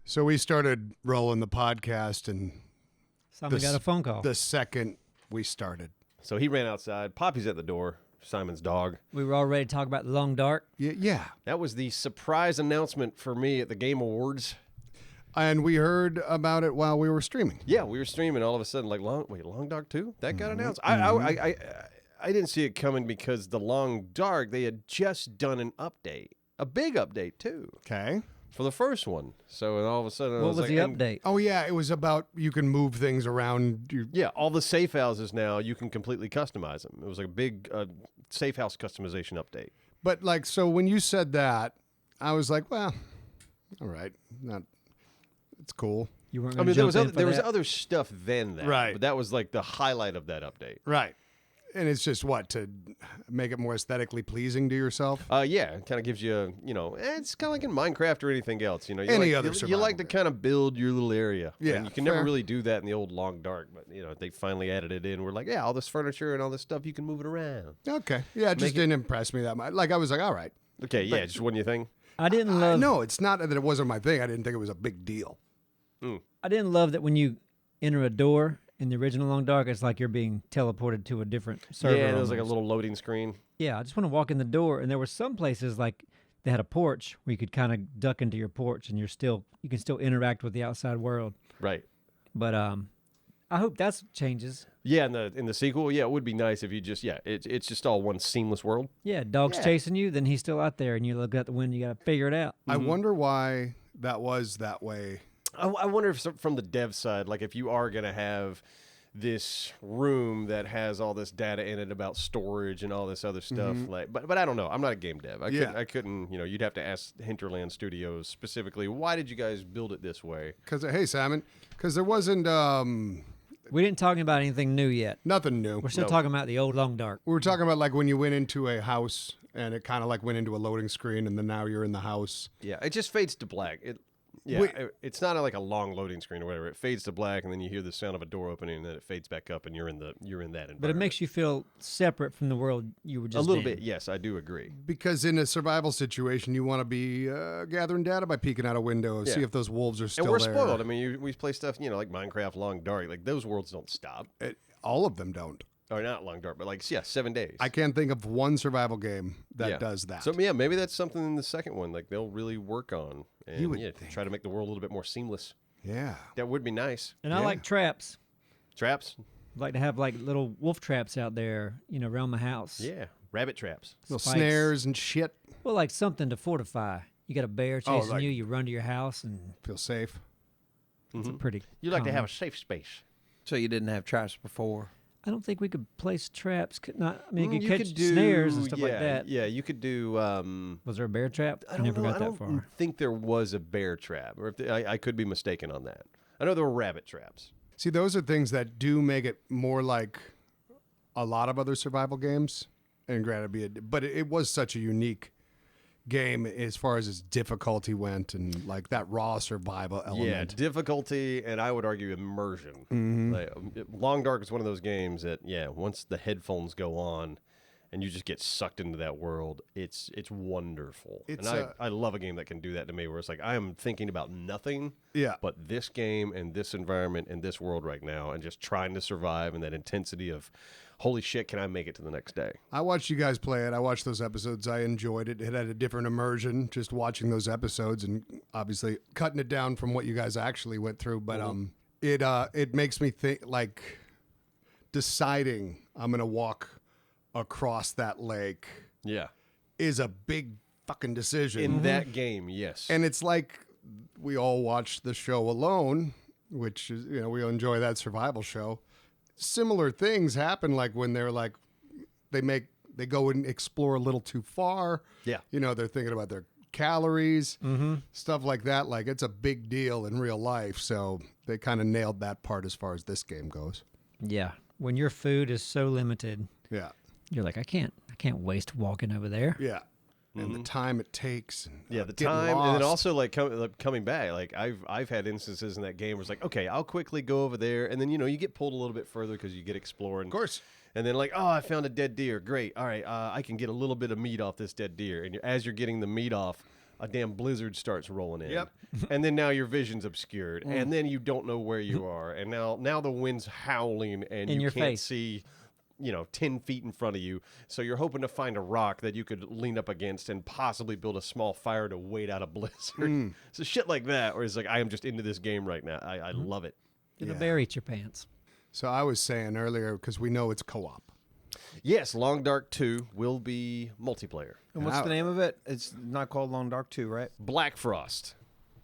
So we started rolling the podcast, and Simon got a phone call. the second we started. So he ran outside. Poppy's at the door. Simon's dog. We were all ready to talk about The Long Dark. Yeah. That was the surprise announcement for me at the Game Awards. And we heard about it while we were streaming. Yeah, we were streaming. All of a sudden, like, Long Dark 2? That got announced? I didn't see it coming because The Long Dark, they had just done an update. A big update, too. Okay. For the first one. So, and all of a sudden, What was like, the update? Oh, yeah. It was about you can move things around. Yeah, all the safe houses now, you can completely customize them. It was like a big safe house customization update. But, like, so when you said that, I was like, well, all right. It's cool. You weren't I going mean, to there was other stuff than that. Right. But that was like the highlight of that update. Right. And it's just what, to make it more aesthetically pleasing to yourself? Yeah, it kind of gives you, it's kind of like in Minecraft or anything else. You Any other you like survival to game. kind of build your little area. Yeah, And you can fair. never really do that in the old Long Dark. But, they finally added it in. We're like, yeah, all this furniture and all this stuff, you can move it around. Okay. Yeah, it just didn't impress me that much. Like, I was like, all right. Okay, yeah, just wasn't your thing? I didn't love. No, it's not that it wasn't my thing. I didn't think it was a big deal. I didn't love that when you enter a door in the original Long Dark, it's like you're being teleported to a different server. Yeah, there was like a almost. little loading screen. Yeah, I just want to walk in the door, and there were some places like they had a porch where you could kind of duck into your porch, and you can still interact with the outside world. Right. But I hope that changes. Yeah, in the sequel, yeah, it would be nice if you just, it's just all one seamless world. Yeah, dog's chasing you, then he's still out there, and you look out the window, you got to figure it out. I wonder why that was that way. I wonder if from the dev side, like if you are going to have this room that has all this data in it about storage and all this other stuff, but I don't know. I'm not a game dev. I couldn't, you'd have to ask Hinterland Studios specifically, why did you guys build it this way? Because, hey, Simon, because there wasn't We didn't talk about anything new yet. nothing new. We're still talking about the old Long Dark. We were talking about like when you went into a house and it kind of like went into a loading screen and then now you're in the house. Yeah, it just fades to black. It's not like a long loading screen or whatever. It fades to black, and then you hear the sound of a door opening, and then it fades back up, and you're in that environment. But it makes you feel separate from the world you were just a little in. bit. Yes, I do agree. Because in a survival situation, you want to be gathering data by peeking out a window, see if those wolves are still And we're there. spoiled. I mean, we play stuff, like Minecraft, Long Dark. Like those worlds don't stop. All of them don't. Or not Long Dark, but 7 days. I can't think of one survival game that does that. So yeah, maybe that's something in the second one. Like they'll really work on and would think. try to make the world a little bit more seamless. Yeah. That would be nice. And I like traps. Traps. I'd like to have like little wolf traps out there, around my house. Yeah, rabbit traps. Little Spikes. snares and shit. Well, like something to fortify. You got a bear chasing you, you run to your house, and Feel safe. it's a pretty. You like to common- have a safe space. So you didn't have traps before? I don't think we could place traps. You could You catch snares and stuff like that. Yeah, you could do. Was there a bear trap? I don't never know. got I that don't far. think there was a bear trap, or if I could be mistaken on that. I know there were rabbit traps. See, those are things that do make it more like a lot of other survival games. And granted, but it was such a unique game as far as its difficulty went and like that raw survival element. Yeah, difficulty, and I would argue immersion. Like, Long Dark is one of those games that, once the headphones go on and you just get sucked into that world, it's wonderful. I love a game that can do that to me, where it's like I am thinking about nothing but this game and this environment and this world right now, and just trying to survive, and that intensity of, holy shit, can I make it to the next day? I watched you guys play it. I watched those episodes. I enjoyed it. It had a different immersion just watching those episodes and obviously cutting it down from what you guys actually went through. But it makes me think, like, deciding I'm going to walk across that lake is a big fucking decision. In that game, yes. And it's like we all watched the show Alone, which is, we enjoy that survival show. Similar things happen, like when they're like, they go and explore a little too far. Yeah. They're thinking about their calories, stuff like that. Like, it's a big deal in real life. So they kind of nailed that part as far as this game goes. Yeah, when your food is so limited, Yeah. you're like, I can't waste walking over there. Yeah. And the time it takes. And, the getting time, and then lost. also like coming back. Like I've had instances in that game where it's like, okay, I'll quickly go over there, and then you get pulled a little bit further because you get exploring. Of course. And then like, oh, I found a dead deer. Great. All right, I can get a little bit of meat off this dead deer. And as you're getting the meat off, a damn blizzard starts rolling in. Yep. And then now your vision's obscured, and then you don't know where you are, and now the wind's howling, and In you your can't face. see, 10 feet in front of you. So you're hoping to find a rock that you could lean up against and possibly build a small fire to wait out a blizzard. So shit like that, where it's like, I am just into this game right now. I love it. It'll bear eat your pants. So I was saying earlier, because we know it's co-op. Yes, Long Dark 2 will be multiplayer. And what's the name of it? It's not called Long Dark 2, right? BLACKFROST.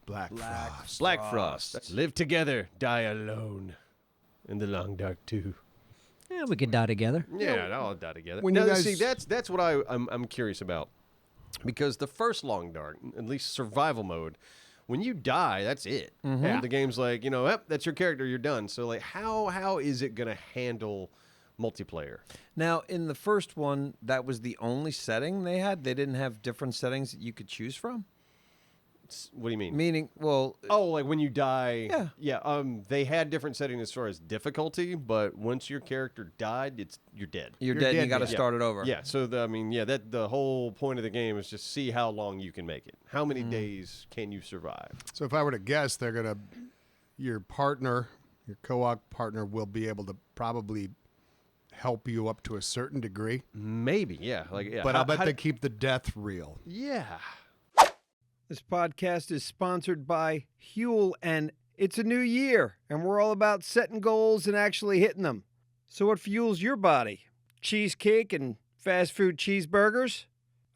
BLACKFROST. BLACKFROST. Live together, die alone. In the Long Dark 2. Yeah, we could die together. Yeah, they'll all die together. When Now, you guys- see, that's what I'm curious about, because the first Long Dark, at least survival mode, when you die, that's it. And the game's like, that's your character, you're done. So like, how is it gonna handle multiplayer? Now, in the first one, that was the only setting they had. They didn't have different settings that you could choose from. What do you mean? Meaning, well, Oh, like when you die. Yeah. Yeah. They had different settings as far as difficulty, but once your character died, you're dead. you're dead. And you dead, got to yeah. start it over. Yeah. So that the whole point of the game is just see how long you can make it. How many days can you survive? So if I were to guess, your partner, your co-op partner, will be able to probably help you up to a certain degree. Maybe. Yeah. Like yeah. But How- I bet how- they keep the death real. Yeah. This podcast is sponsored by Huel, and it's a new year, and we're all about setting goals and actually hitting them. So what fuels your body? Cheesecake and fast food cheeseburgers?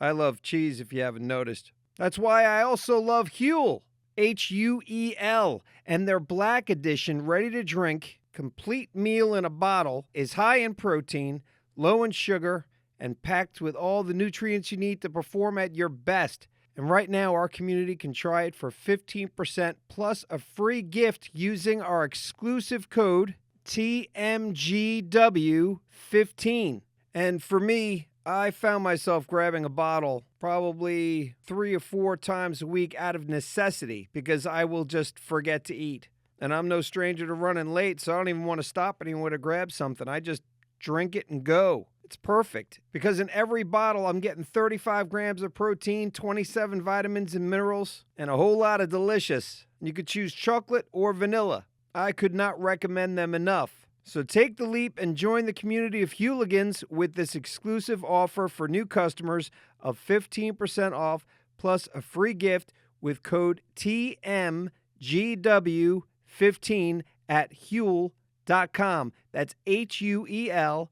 I love cheese, if you haven't noticed. That's why I also love Huel, Huel, and their Black Edition ready-to-drink complete meal in a bottle is high in protein, low in sugar, and packed with all the nutrients you need to perform at your best. And right now, our community can try it for 15% plus a free gift using our exclusive code TMGW15. And for me, I found myself grabbing a bottle probably 3 or 4 times a week out of necessity because I will just forget to eat. And I'm no stranger to running late, so I don't even want to stop anywhere to grab something. I just drink it and go. It's perfect because in every bottle, I'm getting 35 grams of protein, 27 vitamins and minerals, and a whole lot of delicious. You could choose chocolate or vanilla. I could not recommend them enough. So take the leap and join the community of Hooligans with this exclusive offer for new customers of 15% off plus a free gift with code TMGW15 at Huel.com. That's HUEL.com.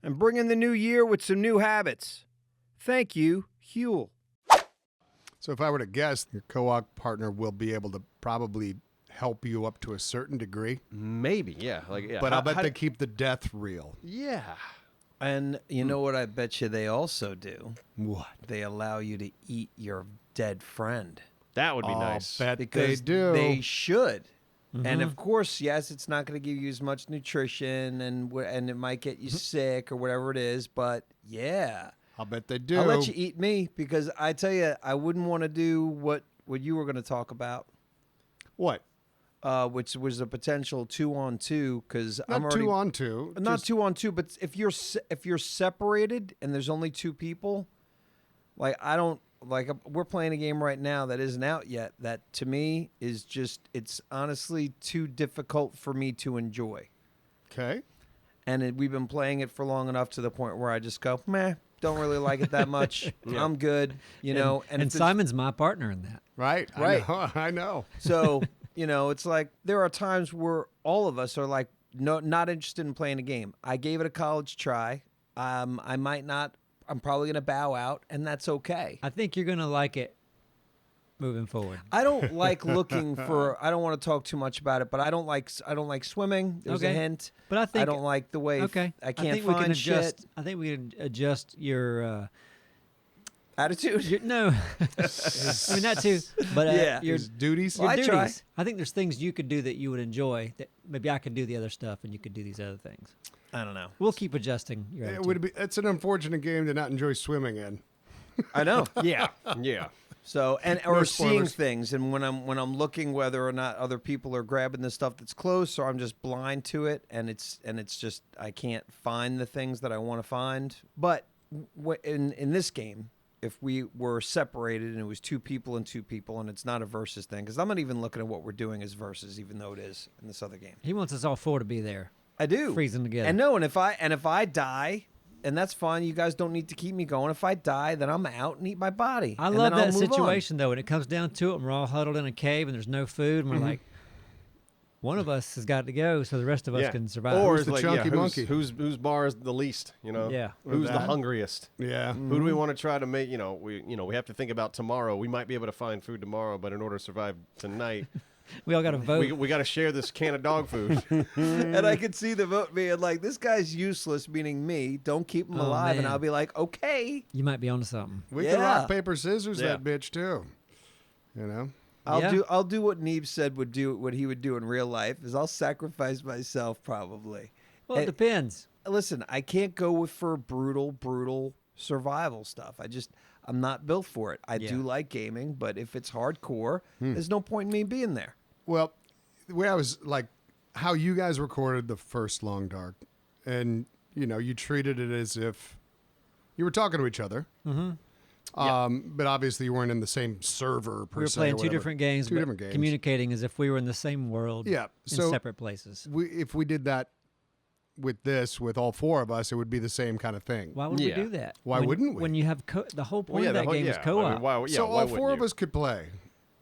And bring in the new year with some new habits. Thank you, Huel. So if I were to guess, your co-op partner will be able to probably help you up to a certain degree. Maybe. Yeah. Like yeah. But How- I bet how- they keep the death real. Yeah. And you know what I bet you they also do? What? They allow you to eat your dead friend. That would be nice. Bet Because they do. they should. And of course, yes, it's not going to give you as much nutrition and it might get you sick or whatever it is. But yeah, I'll bet they do. I'll let you eat me because I tell you, I wouldn't want to do what you were going to talk about, What? which was a potential 2-on-2 because I'm Not already 2-on-2. not just- 2-on-2, but if you're separated and there's only 2 people, like I don't like we're playing a game right now that isn't out yet. That to me is just it's honestly too difficult for me to enjoy. Okay. And we've been playing it for long enough to the point where I just go, meh, don't really like it that much. I'm good, you know. And if it's- Simon's my partner in that. Right. Right. I know. So, it's like there are times where all of us are like, no, not interested in playing a game. I gave it a college try. I might not. I'm probably going to bow out, and that's okay. I think you're gonna like it moving forward. I don't like looking for. I don't want to talk too much about it, but I don't like swimming. There's a Okay. hint. But I think I don't like the way. Okay, I can't think find we can adjust. shit. I think we can adjust your. Attitude. No, I mean not too, but Yeah. your His duties. Well, I duties. try. I think there's things you could do that you would enjoy. That maybe I could do the other stuff, and you could do these other things. I don't know. We'll keep adjusting your It attitude. would be. It's an unfortunate game to not enjoy swimming in. I know. Yeah. Yeah. So or No seeing spoilers. things, and when I'm looking whether or not other people are grabbing the stuff that's close, or I'm just blind to it, and it's just I can't find the things that I want to find. But in this game, if we were separated and it was 2 people and 2 people and it's not a versus thing, because I'm not even looking at what we're doing as versus, even though it is in this other game. He wants us all 4 to be there. I do. Freezing together. And no, and if I die, and that's fine, you guys don't need to keep me going. If I die, then I'm out and eat my body. I and love then I'll that move on. situation, though, when it comes down to it, and we're all huddled in a cave and there's no food, and we're like, one of us has got to go so the rest of us can survive. Or Who's it's the like, chunky monkey? whose bar is the least? You know, Yeah. Who's the that. hungriest? Yeah. Who do we want to try to make? We have to think about tomorrow. We might be able to find food tomorrow, but in order to survive tonight, we all got to vote. we got to share this can of dog food. And I could see the vote being like, this guy's useless, meaning me. Don't keep him Oh, alive. And man. I'll be like, okay. You might be onto something. We can Yeah. rock, paper, scissors Yeah. that bitch, too. You know? Yeah. I'll do what Neebs said what he would do in real life is I'll sacrifice myself probably. Well, it Hey, depends. listen, I can't go for brutal survival stuff. I'm not built for it. I do like gaming, but if it's hardcore, there's no point in me being there. Well, the way I was like, how you guys recorded the first Long Dark, and you treated it as if you were talking to each other. Mm-hmm. But obviously you weren't in the same server per We were se. playing or 2 whatever. different games, Two but different games. communicating as if we were in the same world Yeah. in So separate places. if we did that with all 4 of us, it would be the same kind of thing. Why would Yeah. we do that? Why wouldn't we? When you have the whole point of that game is I co-op. mean, why, So why all wouldn't 4 of you? us could play.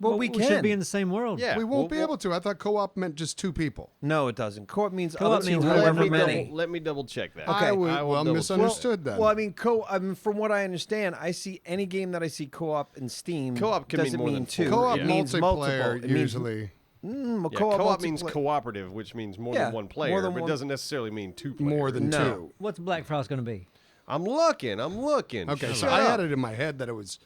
Well, we should can. be in the same world. Yeah. We won't be able to. I thought co-op meant just 2 people. No, it doesn't. Co-op means Co-op up to means however however many. Let me double check that. Okay. I will double check. misunderstood then. Well, I mean, from what I understand, I see any game that I see co-op in Steam. Co-op can mean doesn't more mean than 2. four. co-op It means multiplayer multiple. It means usually. Yeah, co-op co-op means multiplayer. cooperative, which means more Yeah, than one player, more than but it one- doesn't necessarily mean 2 players. More than No. 2. What's BLACKFROST going to be? I'm looking. Okay, Shut so I up. had it in my head that it was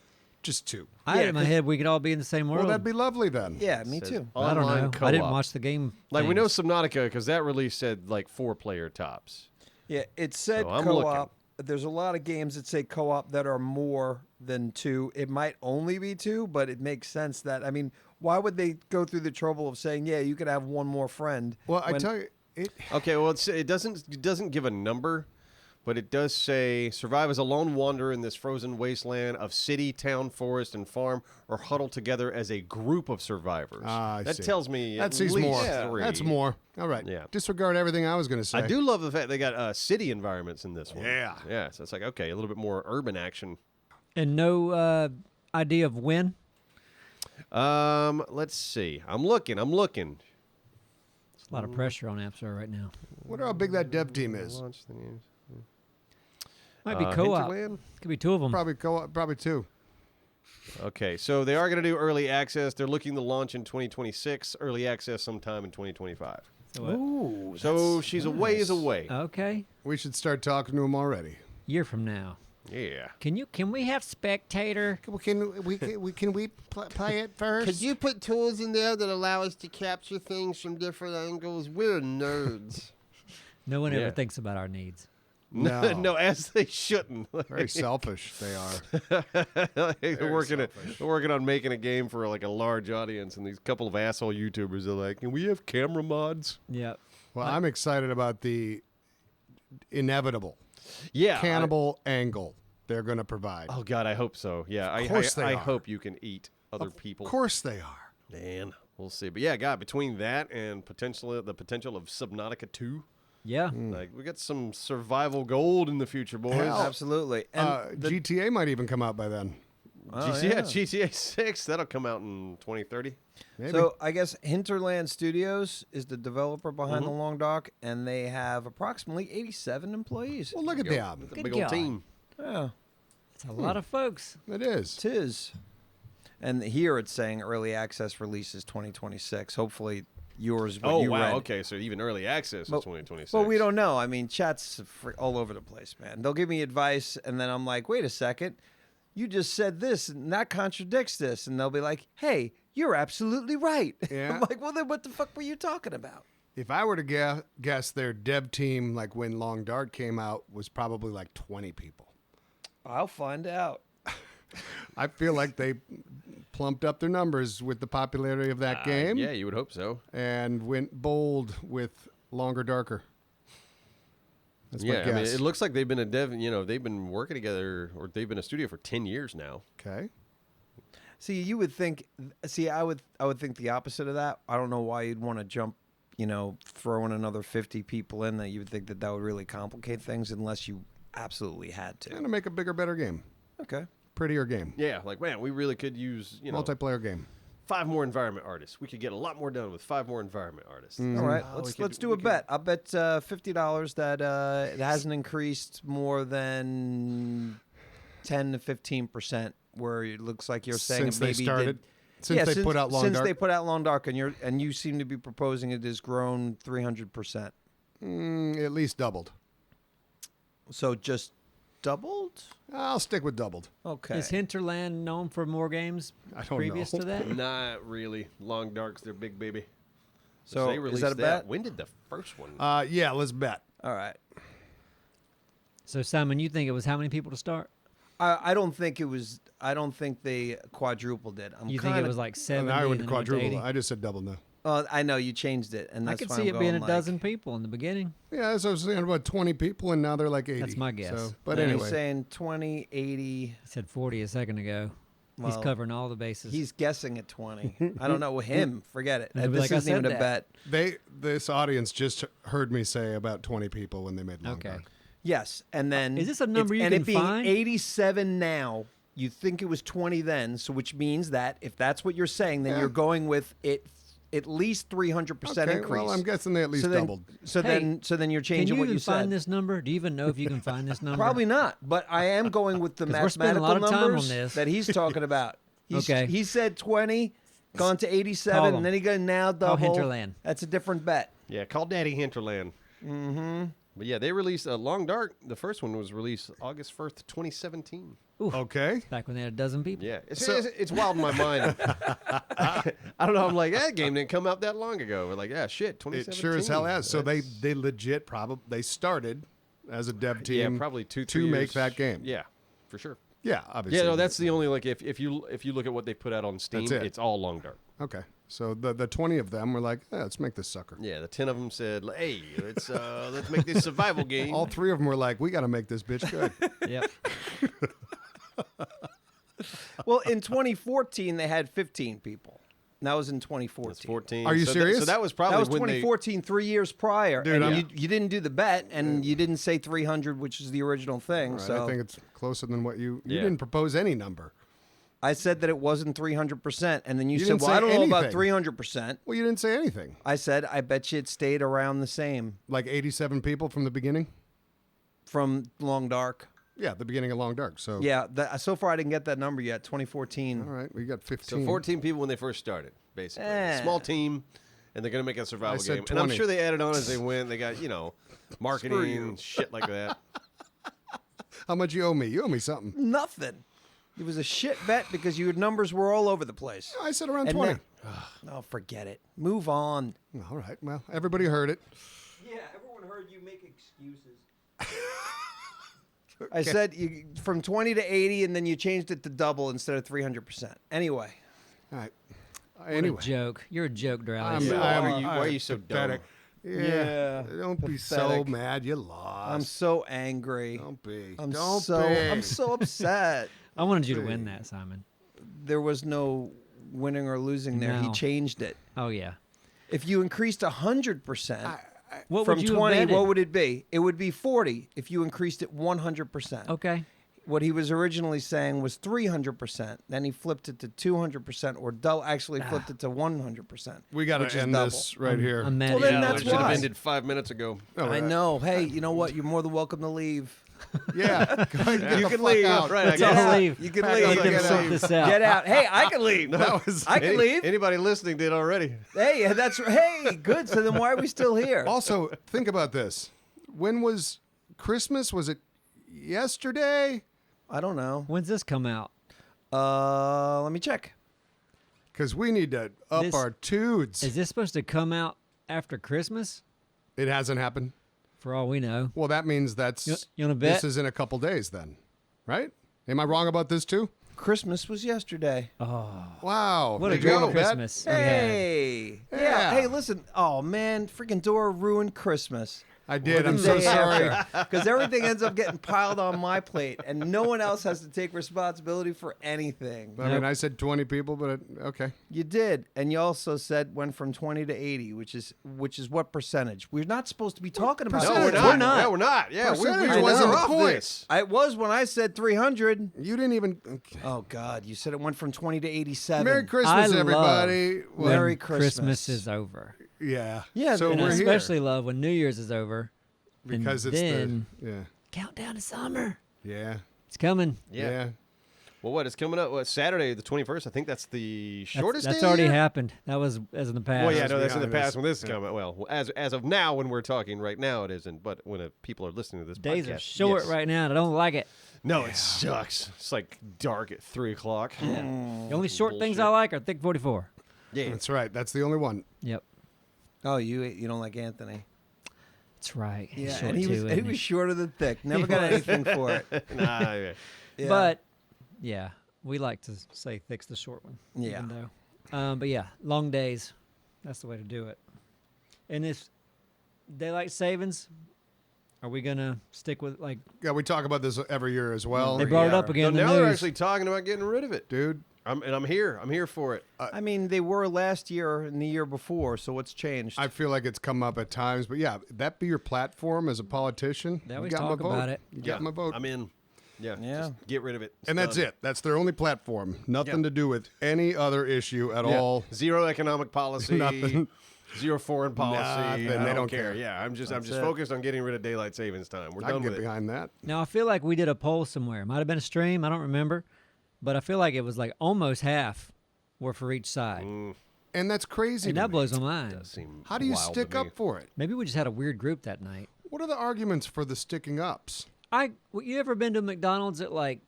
just 2. I had in my head we could all be in the same world. Well, that'd be lovely then. Yeah, me Says too. I don't online know. co-op. I didn't watch the game. Like we know things. Subnautica because that release said like 4-player tops. Yeah, it said So I'm co-op. There's a lot of games that say co-op that are more than 2. It might only be 2, but it makes sense that, I mean, why would they go through the trouble of saying, yeah, you could have one more friend? Well, I when- tell you, Okay, well it doesn't give a number, but it does say survive as a lone wanderer in this frozen wasteland of city, town, forest, and farm, or huddle together as a group of survivors. I that see. tells me that at sees least more. 3. That's more. All right. Yeah. Disregard everything I was going to say. I do love the fact they got city environments in this one. Yeah. Yeah, so it's like, okay, a little bit more urban action. And no idea of when. Let's see. I'm looking. It's a lot of pressure on App Store right now. Wonder how big that dev team is. Launch the news. Might be co-op. Hinterland? Could be 2 of them. Probably co-op, probably 2. Okay, so they are going to do early access. They're looking to launch in 2026, early access sometime in 2025. So what? Ooh, So she's a ways away. Okay. We should start talking to him already. Year from now. Yeah. Can we have spectator? Can we play it first? Could you put tools in there that allow us to capture things from different angles? We're nerds. No one Yeah. ever thinks about our needs. No. No, as they shouldn't. Very selfish they are. they're working on making a game for like a large audience, and these couple of asshole YouTubers are like, "Can we have camera mods?" Yeah. Well, I'm excited about the inevitable Yeah, cannibal angle they're going to provide. oh God, I hope so. Yeah, Of course they I are. hope you can eat other people. Of course they are. Man, we'll see. But yeah, God, between that and the potential of Subnautica 2, Yeah. like we got some survival gold in the future, boys. Hell. absolutely. And GTA might even come out by then. GTA 6, that'll come out in 2030. Maybe. So I guess Hinterland Studios is the developer behind Mm-hmm. the Long Dark, and they have approximately 87 employees. well, look at them. It's a Good big old God. team. Yeah, It's a lot of folks. It is. tis. And here it's saying early access releases 2026. Hopefully yours. What Oh, you wow. read. Okay, so even early access is But- 2026. Well, we don't know. I mean, chat's all over the place, man. They'll give me advice, and then I'm like, wait a second. You just said this, and that contradicts this. And they'll be like, hey, you're absolutely right. Yeah. I'm like, well, then what the fuck were you talking about? If I were to guess their dev team, like when Long Dark came out, was probably like 20 people. I'll find out. I feel like they plumped up their numbers with the popularity of that game Yeah, you would hope so. and went bold with Longer Darker. That's my Yeah, I mean, guess. it looks like they've been a dev. They've been working together, or they've been a studio for 10 years now. Okay. See, you would think. See, I would think the opposite of that. I don't know why you'd want to jump. Throw in another 50 people in that. You would think that would really complicate things unless you absolutely had to. And to make a bigger, better game. Okay. Prettier game. Yeah, like man, we really could use Multiplayer game. 5 more environment artists. We could get a lot more done with 5 more environment artists. All right, Oh, let's do a bet. I'll bet $50 that it hasn't increased more than 10 to 15%. Where it looks like you're saying Since it they maybe started? did. Since they put out Long Since Dark? they put out Long Dark, and you seem to be proposing it has grown 300%. At least doubled. So just doubled? I'll stick with doubled. Okay. Is Hinterland known for more games I don't previous know. to that? Not really. Long Dark's their big baby. So they is released that a bet? When did the first one? Yeah, let's bet. All right. So Simon, you think it was how many people to start? I don't think it was. I don't think they quadrupled it. You think it was like 70? I and would then it went to quadruple. 80? I just said double now. I know you changed it, and I that's could why see I'm it being a going dozen people in the beginning. Yeah, so I was saying about 20 people, and now they're like 80. That's my guess. So, but Then anyway. he's saying 20, 80. He said 40 a second ago. He's Well, covering all the bases. He's guessing at 20. I don't know him. Forget it. He'll be This like, "I isn't even said a that." bet. This audience just heard me say about 20 people when they made Long Okay. Dark. Yes, and then Is this a number you and can it being find? 87 now. You think it was 20 then, so which means that if that's what you're saying, then you're going with it at least 300% Okay, increase. well, I'm guessing they at least so then, doubled. So Hey, then you're Can changing you what even you find said. this number? Do you even know if you can find this number? Probably not, but I am going with the 'Cause we're spending a mathematical lot of time on numbers this. that he's talking about. Okay. He said 20, gone to 87, Call him. and then he goes now Call double. Hinterland. That's a different bet. Yeah, call Daddy Hinterland. Mm-hmm. But yeah, they released Long Dark. The first one was released August 1st, 2017. Okay. Back when they had a dozen people. Yeah, it's wild in my mind. I don't know. I'm like, that game didn't come out that long ago. We're like, yeah, shit, 2017. It sure as hell has. So they That's- legit probably they started as a dev team. yeah, probably 2-3 to years. make that game. Yeah, for sure. Yeah, obviously. Yeah, no, that's the only like if you look at what they put out on Steam, That's it. it's all Long Dark. okay. So the 20 of them were like, let's make this sucker. Yeah, the 10 of them said, hey, let's make this survival game. All 3 of them were like, we got to make this bitch good. Yep. Well, in 2014, they had 15 people. And that was in 2014. That's 14. Are you so serious? so that was probably That was when 2014, 3 years prior. Dude, and I'm- you didn't do the bet, and you didn't say 300, which is the original thing. All right, so I think it's closer than what you Yeah. didn't propose any number. I said that it wasn't 300%, and then you, You said, didn't well, say I don't know about anything. 300%. Well, you didn't say anything. I said, I bet you it stayed around the same Like 87 people from the beginning? from Long Dark. Yeah, the beginning of Long Dark. So Yeah, so far I didn't get that number yet, 2014. all right, we got 15. So 14 people when they first started, basically. Eh. Small team, and they're going to make a survival I said game. And I'm 20. sure they added on as they went. They got, marketing, shit like that. How much you owe me? You owe me something. Nothing. It was a shit bet because your numbers were all over the place. I said around And 20. Oh, forget it. Move on. All right. Well, everybody heard it. Yeah, everyone heard you make excuses. I said from 20 to 80, and then you changed it to double instead of 300%. Anyway, All right. What Anyway. a joke. You're a joke, I'm- Drowley. I'm- why are you so pathetic. dumb? Yeah. Don't be so Pathetic. mad. You lost. I'm so angry. Don't be. I'm Don't so be. I'm so upset. I wanted you to win that, Simon. There was no winning or losing there. He No. changed it. Oh, yeah. If you increased 100% What from would you 20, have what betted? would it be? It would be 40 if you increased it 100%. Okay. What he was originally saying was 300%. Then he flipped it to 200%, or actually flipped it to 100%. We got which to is end double. this right here. I'm mad Well, at then you. that's it should have why. ended 5 minutes ago. All I right. know. Hey, you know what? You're more than welcome to leave. Yeah. Go ahead and get You the can fuck leave. out. Right, I Let's guess. all leave. You can Pack leave. up Let them Get sort out. this out. Get out. Hey, I can leave. That was I can leave. Anybody listening did already. Hey, hey, good. So then why are we still here? Also, think about this. When was Christmas? Was it yesterday? I don't know. When's this come out? Let me check. Because we need to up This- our tudes. Is this supposed to come out after Christmas? It hasn't happened. For all we know. Well, that means that's You wanna bet? this is in a couple days then, right? Am I wrong about this too? Christmas was yesterday. Wow. What there a you great go, Bet. Christmas we had. Hey. Yeah. Hey, listen. Oh, man. Freaking Dora ruined Christmas. I did. I'm so sorry. Because everything ends up getting piled on my plate, and no one else has to take responsibility for anything. I mean, I said 20 people, but okay. You did, and you also said went from 20 to 80, which is what percentage? We're not supposed to be talking about. No, this. we're not. Yeah, we're not. Yeah, Percentage we're wasn't the off point. this. I was when I said 300. You didn't even. Okay. Oh God, you said it went from 20 to 87. Merry Christmas, everybody. When Merry Christmas Christmas. is over. Yeah. Yeah, So And we're I here especially love when New Year's is over. because and it's then the countdown to summer. yeah. It's coming. Yeah. Well, what is coming up? What, Saturday, the 21st? I think that's the shortest That's day of already the year? happened. That was as in the past. Well, yeah, no, that's in the behind past us. when this is coming. Well, as of now, when we're talking right now, it isn't. But when people are listening to this Days podcast, are short yes. right now, and I don't like it. No, it sucks. It's like dark at 3 o'clock. The only short things Bullshit. I like are thick 44. Yeah. That's right. That's the only one. Yep, Oh, you don't like Anthony? that's right. He's Yeah, short and he too, was isn't he was shorter than thick. Never got anything for it. Nah, yeah. Yeah. But yeah, we like to say thick's the short one. Yeah. Even though. But yeah, long days. That's the way to do it. And if daylight savings, are we gonna stick with like Yeah, we talk about this every year as well. they brought it up again? So in now the they're news. actually talking about getting rid of it. Dude, I'm here. I'm here for it. I mean, they were last year and the year before. So what's changed? I feel like it's come up at times, but yeah, that be your platform as a politician. They you always got my talk vote. about it. You got my vote. I'm in. Yeah. Yeah. Just get rid of it. It's And that's done. it. That's their only platform. Nothing Yeah. to do with any other issue at Yeah. all. Zero economic policy. Nothing. Zero foreign policy. Nothing. I They don't care. Yeah, I'm just That's it. focused on getting rid of daylight savings time. We're I can done get with it. behind that. Now I feel like we did a poll somewhere. Might have been a stream. I don't remember, but I feel like it was like almost half were for each side, And that's crazy. and to that me. blows my mind. Does seem How do you wild stick to me. up for it? Maybe we just had a weird group that night. What are the arguments for the sticking ups? You ever been to McDonald's at like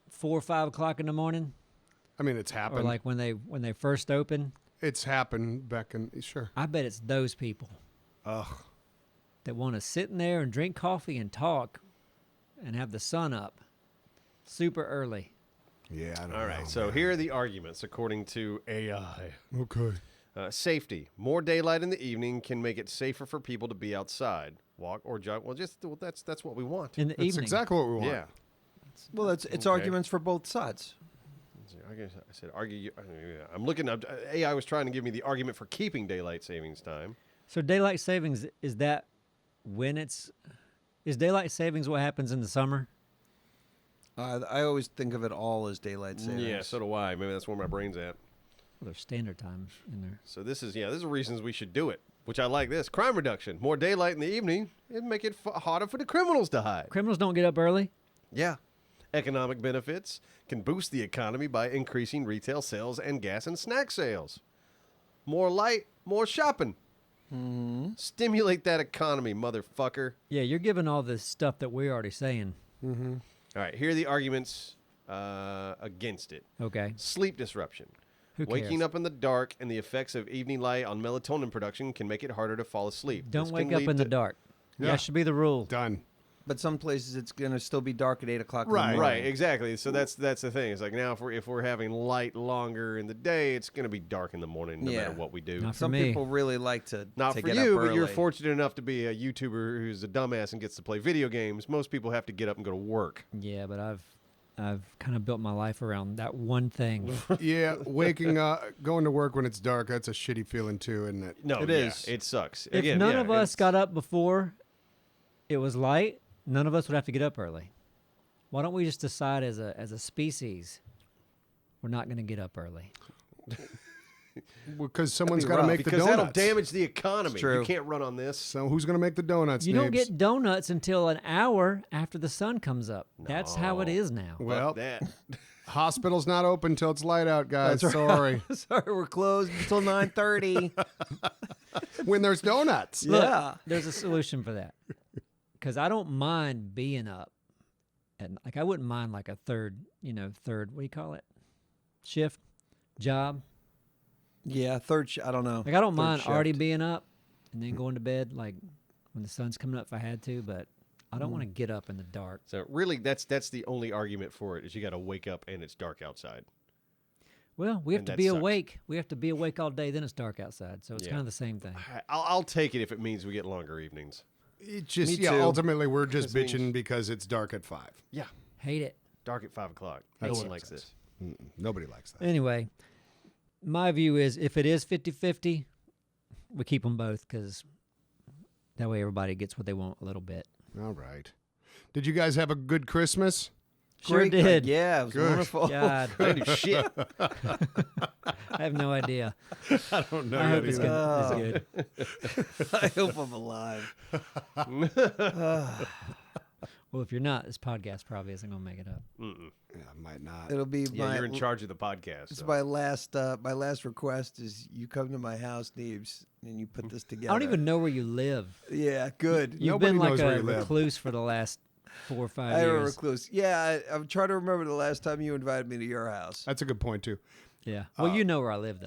4 or 5 o'clock in the morning, I mean, it's happened. or like when they first open? It's happened back in. Sure. I bet it's those people Ugh. that want to sit in there and drink coffee and talk, and have the sun up, super early. Yeah, I don't know. All right, so here are the arguments according to AI. Okay. Safety. More daylight in the evening can make it safer for people to be outside, walk or jog. Well, that's what we want. In the That's evening. exactly what we want. Yeah. well, it's Okay. arguments for both sides. I guess I said argue. I'm looking up. AI was trying to give me the argument for keeping daylight savings time. So daylight savings, is that when is daylight savings what happens in the summer? I always think of it all as daylight savings. Yeah, so do I. Maybe that's where my brain's at. Well, there's standard times in there. So this is reasons we should do it. Which I like this. Crime reduction. More daylight in the evening. It'd make it harder for the criminals to hide. Criminals don't get up early. Yeah. Economic benefits can boost the economy by increasing retail sales and gas and snack sales. More light, more shopping. Stimulate that economy, motherfucker. Yeah, you're giving all this stuff that we're already saying. All right, here are the arguments against it. Okay. Sleep disruption. Who Waking cares? up in the dark and the effects of evening light on melatonin production can make it harder to fall asleep. Don't This wake can up lead in the to- dark. Yeah. That should be the rule. Done. But some places it's going to still be dark at 8 o'clock in the Right. morning. Right, exactly. So that's the thing. It's like now if we're having light longer in the day, it's going to be dark in the morning no Yeah. matter what we do. Not for Some me. people really like to Not to for get you, up but you're early. fortunate enough to be a YouTuber who's a dumbass and gets to play video games. Most people have to get up and go to work. Yeah, but I've kind of built my life around that one thing. Yeah, waking up, going to work when it's dark, that's a shitty feeling too, isn't it? No, It yeah, is. It sucks. If Again, none yeah, of us it's- got up before it was light, none of us would have to get up early. Why don't we just decide as a species we're not going to get up early? Because someone's be got to rough. make the because donuts. that'll damage the economy. true. You can't run on this. So who's going to make the donuts? You don't Neebs? get donuts until an hour after the sun comes up. That's how it No. is now. Well, Fuck that. hospital's not open till it's light out, guys. Sorry. Sorry, we're closed until 9:30. When there's donuts. Look, Yeah. there's a solution for that. Because I don't mind being up. And like I wouldn't mind like a third, what do you call it? Shift job. Yeah, I don't know. Like I don't Third mind already shift. being up and then going to bed like when the sun's coming up if I had to, but I don't want to get up in the dark. So really, that's the only argument for it is you got to wake up and it's dark outside. Well, we have And to that be sucks. awake. We have to be awake all day, then it's dark outside. So it's Yeah. kind of the same thing. I'll take it if it means we get longer evenings. It just Me too. ultimately we're just This means- bitching because it's dark at 5. Yeah. Hate it. Dark at 5 o'clock. That No one sucks. likes this. Nobody likes that. Anyway, my view is if it is 50-50, we keep them both because that way everybody gets what they want a little bit. All right. Did you guys have a good Christmas? Sure Great, did. Yeah, it was Good. wonderful. God, I do shit. I have no idea. I don't know. I hope it's either. good. It's good. I hope I'm alive. Well, if you're not, this podcast probably isn't going to make it up. Yeah, might not. It'll be Yeah, my. you're in charge of the podcast. It's so. my last request is you come to my house, Neebs, and you put this together. I don't even know where you live. Yeah, good. You've Nobody been like knows where a you live. recluse for the last 4 or 5 I am a years. recluse. Yeah, I'm trying to remember the last time you invited me to your house. That's a good point too. Yeah. Well, you know where I live, though.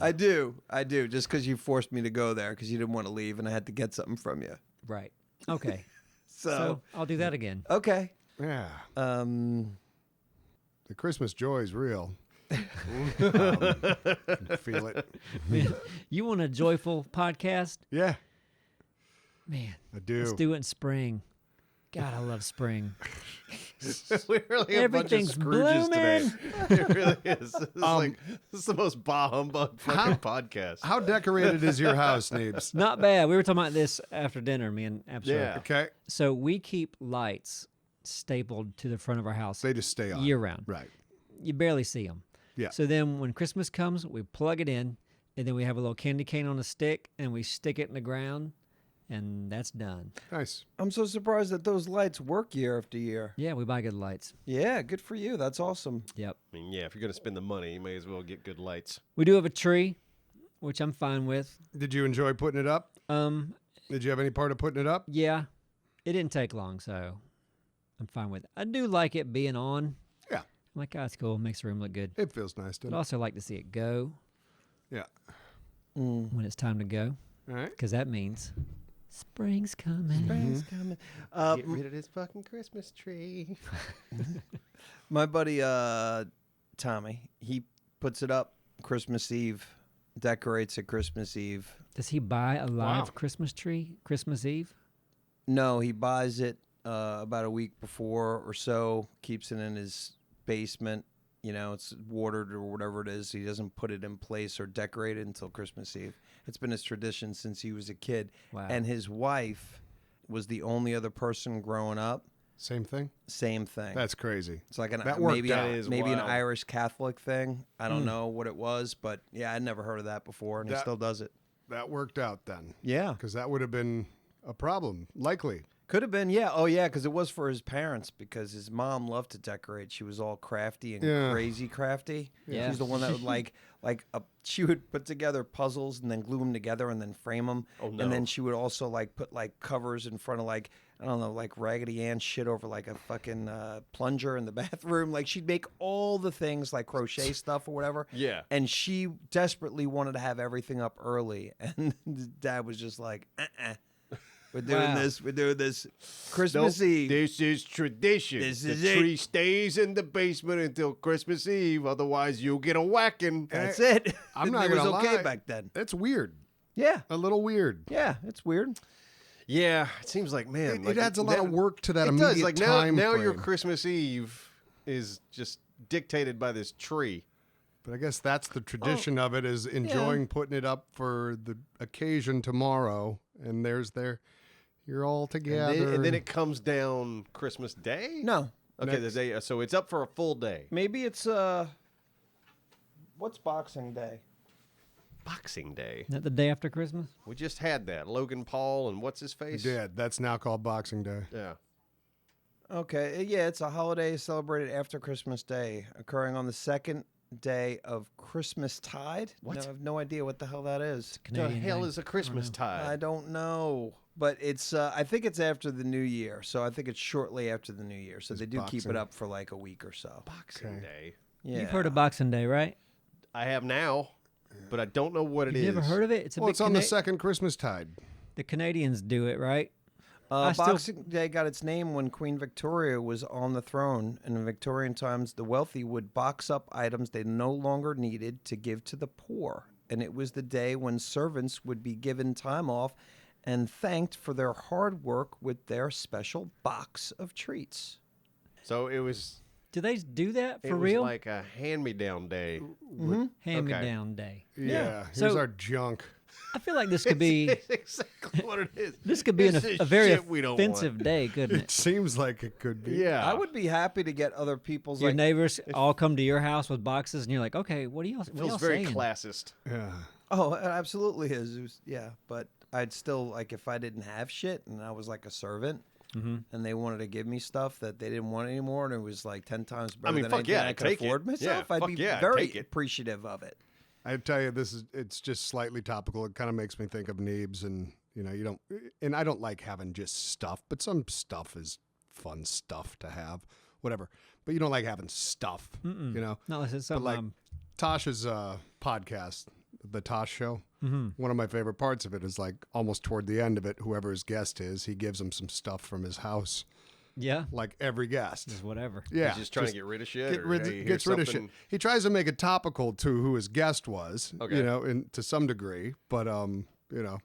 I do. Just because you forced me to go there because you didn't want to leave, and I had to get something from you. Right. Okay. So, So I'll do that again. okay. Yeah. Um, The Christmas joy is real. Feel it. Man, you want a joyful podcast? Yeah, Man, I do. let's do it in spring. God, I love spring. we really have a bunch of Everything's Scrooges today. blooming. It really is. This is the most bah humbug fucking podcast. How decorated is your house, Neebs? Not bad. We were talking about this after dinner, me and Absar. Yeah. Okay. So we keep lights stapled to the front of our house They just stay on. year round. Right. You barely see them. Yeah. So then when Christmas comes, we plug it in, and then we have a little candy cane on a stick, and we stick it in the ground, and that's done. Nice. I'm so surprised that those lights work year after year. Yeah, we buy good lights. Yeah, good for you. That's awesome. Yep. I mean, yeah, if you're going to spend the money, you may as well get good lights. We do have a tree, which I'm fine with. Did you enjoy putting it up? Did you have any part of putting it up? Yeah, it didn't take long, so I'm fine with it. I do like it being on. Yeah. I'm like, oh, it's cool. Makes the room look good. It feels nice, But doesn't I it? also like to see it go Yeah. when it's time to go, All right. because that means spring's coming. Spring's coming. Get rid of this fucking Christmas tree. My buddy Tommy, he puts it up Christmas Eve, decorates it Christmas Eve. Does he buy a live Wow. Christmas tree Christmas Eve? No, he buys it about a week before or so, keeps it in his basement. You know, it's watered or whatever it is. He doesn't put it in place or decorate it until Christmas Eve. It's been his tradition since he was a kid. Wow. And his wife was the only other person growing up. Same thing. Same thing. That's crazy. It's like that worked maybe out. That is maybe an wild. Irish Catholic thing. I don't know what it was, but yeah, I'd never heard of that before, and he That- still does it. That worked out then, Yeah, because that would have been a problem, likely. could have been. Yeah, oh yeah, because it was for his parents. Because his mom loved to decorate. She was all crafty and Yeah. crazy crafty. Yeah. She's the one that would she would put together puzzles and then glue them together and then frame them. Oh, no. And then she would also put covers in front of I don't know, Raggedy Ann shit over a fucking plunger in the bathroom. Like she'd make all the things like crochet stuff or whatever. Yeah. And she desperately wanted to have everything up early. And Dad was just like, We're doing Wow. this. We're doing this Christmas Eve. This is tradition. This the is it. tree stays in the basement until Christmas Eve. Otherwise, you'll get a whacking. That's it. I'm not It was gonna okay lie. back then. That's weird. Yeah. A little weird. Yeah. It's weird. Yeah, it seems like, man. It adds a lot of work to that it immediate does. Like time now your frame. Christmas Eve is just dictated by this tree. But I guess that's the tradition of it, is enjoying putting it up for the occasion tomorrow. And you're all together. And then it comes down Christmas Day? No. Okay, the day. So it's up for a full day. Maybe it's what's Boxing Day? Boxing Day. Is that the day after Christmas? We just had that. Logan Paul and what's his face? Dead. That's now called Boxing Day. Yeah. Okay. Yeah, it's a holiday celebrated after Christmas Day, occurring on the second day of Christmas Tide. What? No, I have no idea what the hell that is. The Canadian hell thing. is a Christmas I tide? don't know. But it's I think it's after the New Year. So I think it's shortly after the New Year. So they do keep Boxing. it up for like a week or so. Boxing Okay. Day. Yeah. You've heard of Boxing Day, right? I have now, but I don't know what it is. You've never heard of it? It's a Well, big it's on the second Christmas tide. The Canadians do it, right? I still- Boxing Day got its name when Queen Victoria was on the throne. And in Victorian times, the wealthy would box up items they no longer needed to give to the poor. And it was the day when servants would be given time off and thanked for their hard work with their special box of treats. So it was. Do they do that It for was real? like a hand-me-down day. Hand-me-down day. Yeah. So- Here's our junk. I feel like this could be It's exactly what it is. this could be This is a very shit we don't want. offensive day, couldn't It it? seems like it could be. Yeah. I would be happy to get other people's Your like, neighbors all come to your house with boxes, and you're like, okay, what are y'all? What Feels y'all very saying? classist. Yeah. oh, it absolutely is. It was, yeah, but I'd still like if I didn't have shit and I was like a servant. And they wanted to give me stuff that they didn't want anymore, and it was like 10 times better mean, than fuck anything yeah, I I'd could take it. afford myself. Yeah, I'd fuck be yeah, I'd very take it. appreciative of it. I tell you, it's just slightly topical. It kind of makes me think of Neebs, and you don't, and I don't like having just stuff, but some stuff is fun stuff to have, whatever. But you don't like having stuff, Mm-mm. you know. No, it's But something. like Tosh's podcast, the Tosh Show. One of my favorite parts of it is like almost toward the end of it, whoever his guest is, he gives him some stuff from his house, yeah, like every guest. just whatever. Yeah, He's just trying to get rid of shit. Get or, rid, hey, gets here's rid of shit. something- He tries to make it topical to who his guest was, Okay. you know, to some degree. But you know,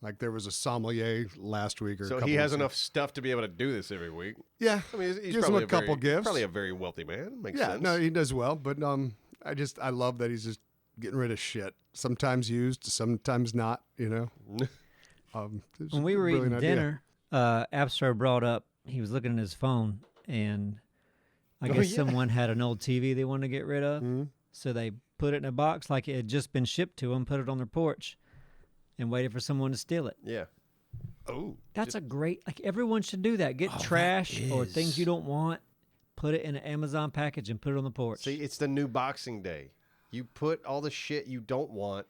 like there was a sommelier last week, or a So couple he has weeks ago. enough stuff to be able to do this every week. Yeah, I mean, he's gives him probably a couple gifts. Probably a very wealthy man. Makes yeah, sense. no, he does well. But I love that he's just getting rid of shit. Sometimes used, sometimes not. You know. It's When we a were brilliant eating idea. dinner, Absar brought up he was looking at his phone, and I Oh, guess yeah. someone had an old TV they wanted to get rid of, Mhm. so they put it in a box like it had just been shipped to them, put it on their porch, and waited for someone to steal it. Yeah. Oh, That's a great. Like everyone should do that. Get Oh, that trash or things is. you don't want, put it in an Amazon package and put it on the porch. see, it's the new Boxing Day. You put all the shit you don't want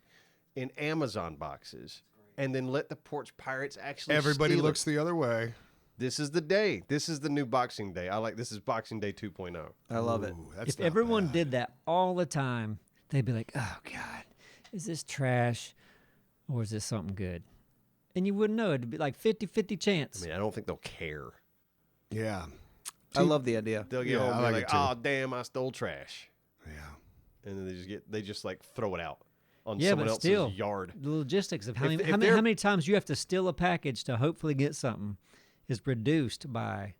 in Amazon boxes, and then let the porch pirates actually. Everybody steal looks it. the other way. This is the day. This is the new Boxing Day. I like. This is Boxing Day 2.0. I love it. Ooh, that's If not everyone bad. did that all the time, they'd be like, "Oh God, is this trash, or is this something good?" And you wouldn't know. It'd be like 50-50 chance. I mean, I don't think they'll care. Yeah, I love the idea. They'll get Yeah, home I and be like like, it too. "Oh, damn, I stole trash," yeah. and then they just like throw it out on Yeah, someone but else's still, yard. the logistics of how If- many, if how, many, they're- how many times you have to steal a package to hopefully get something is reduced by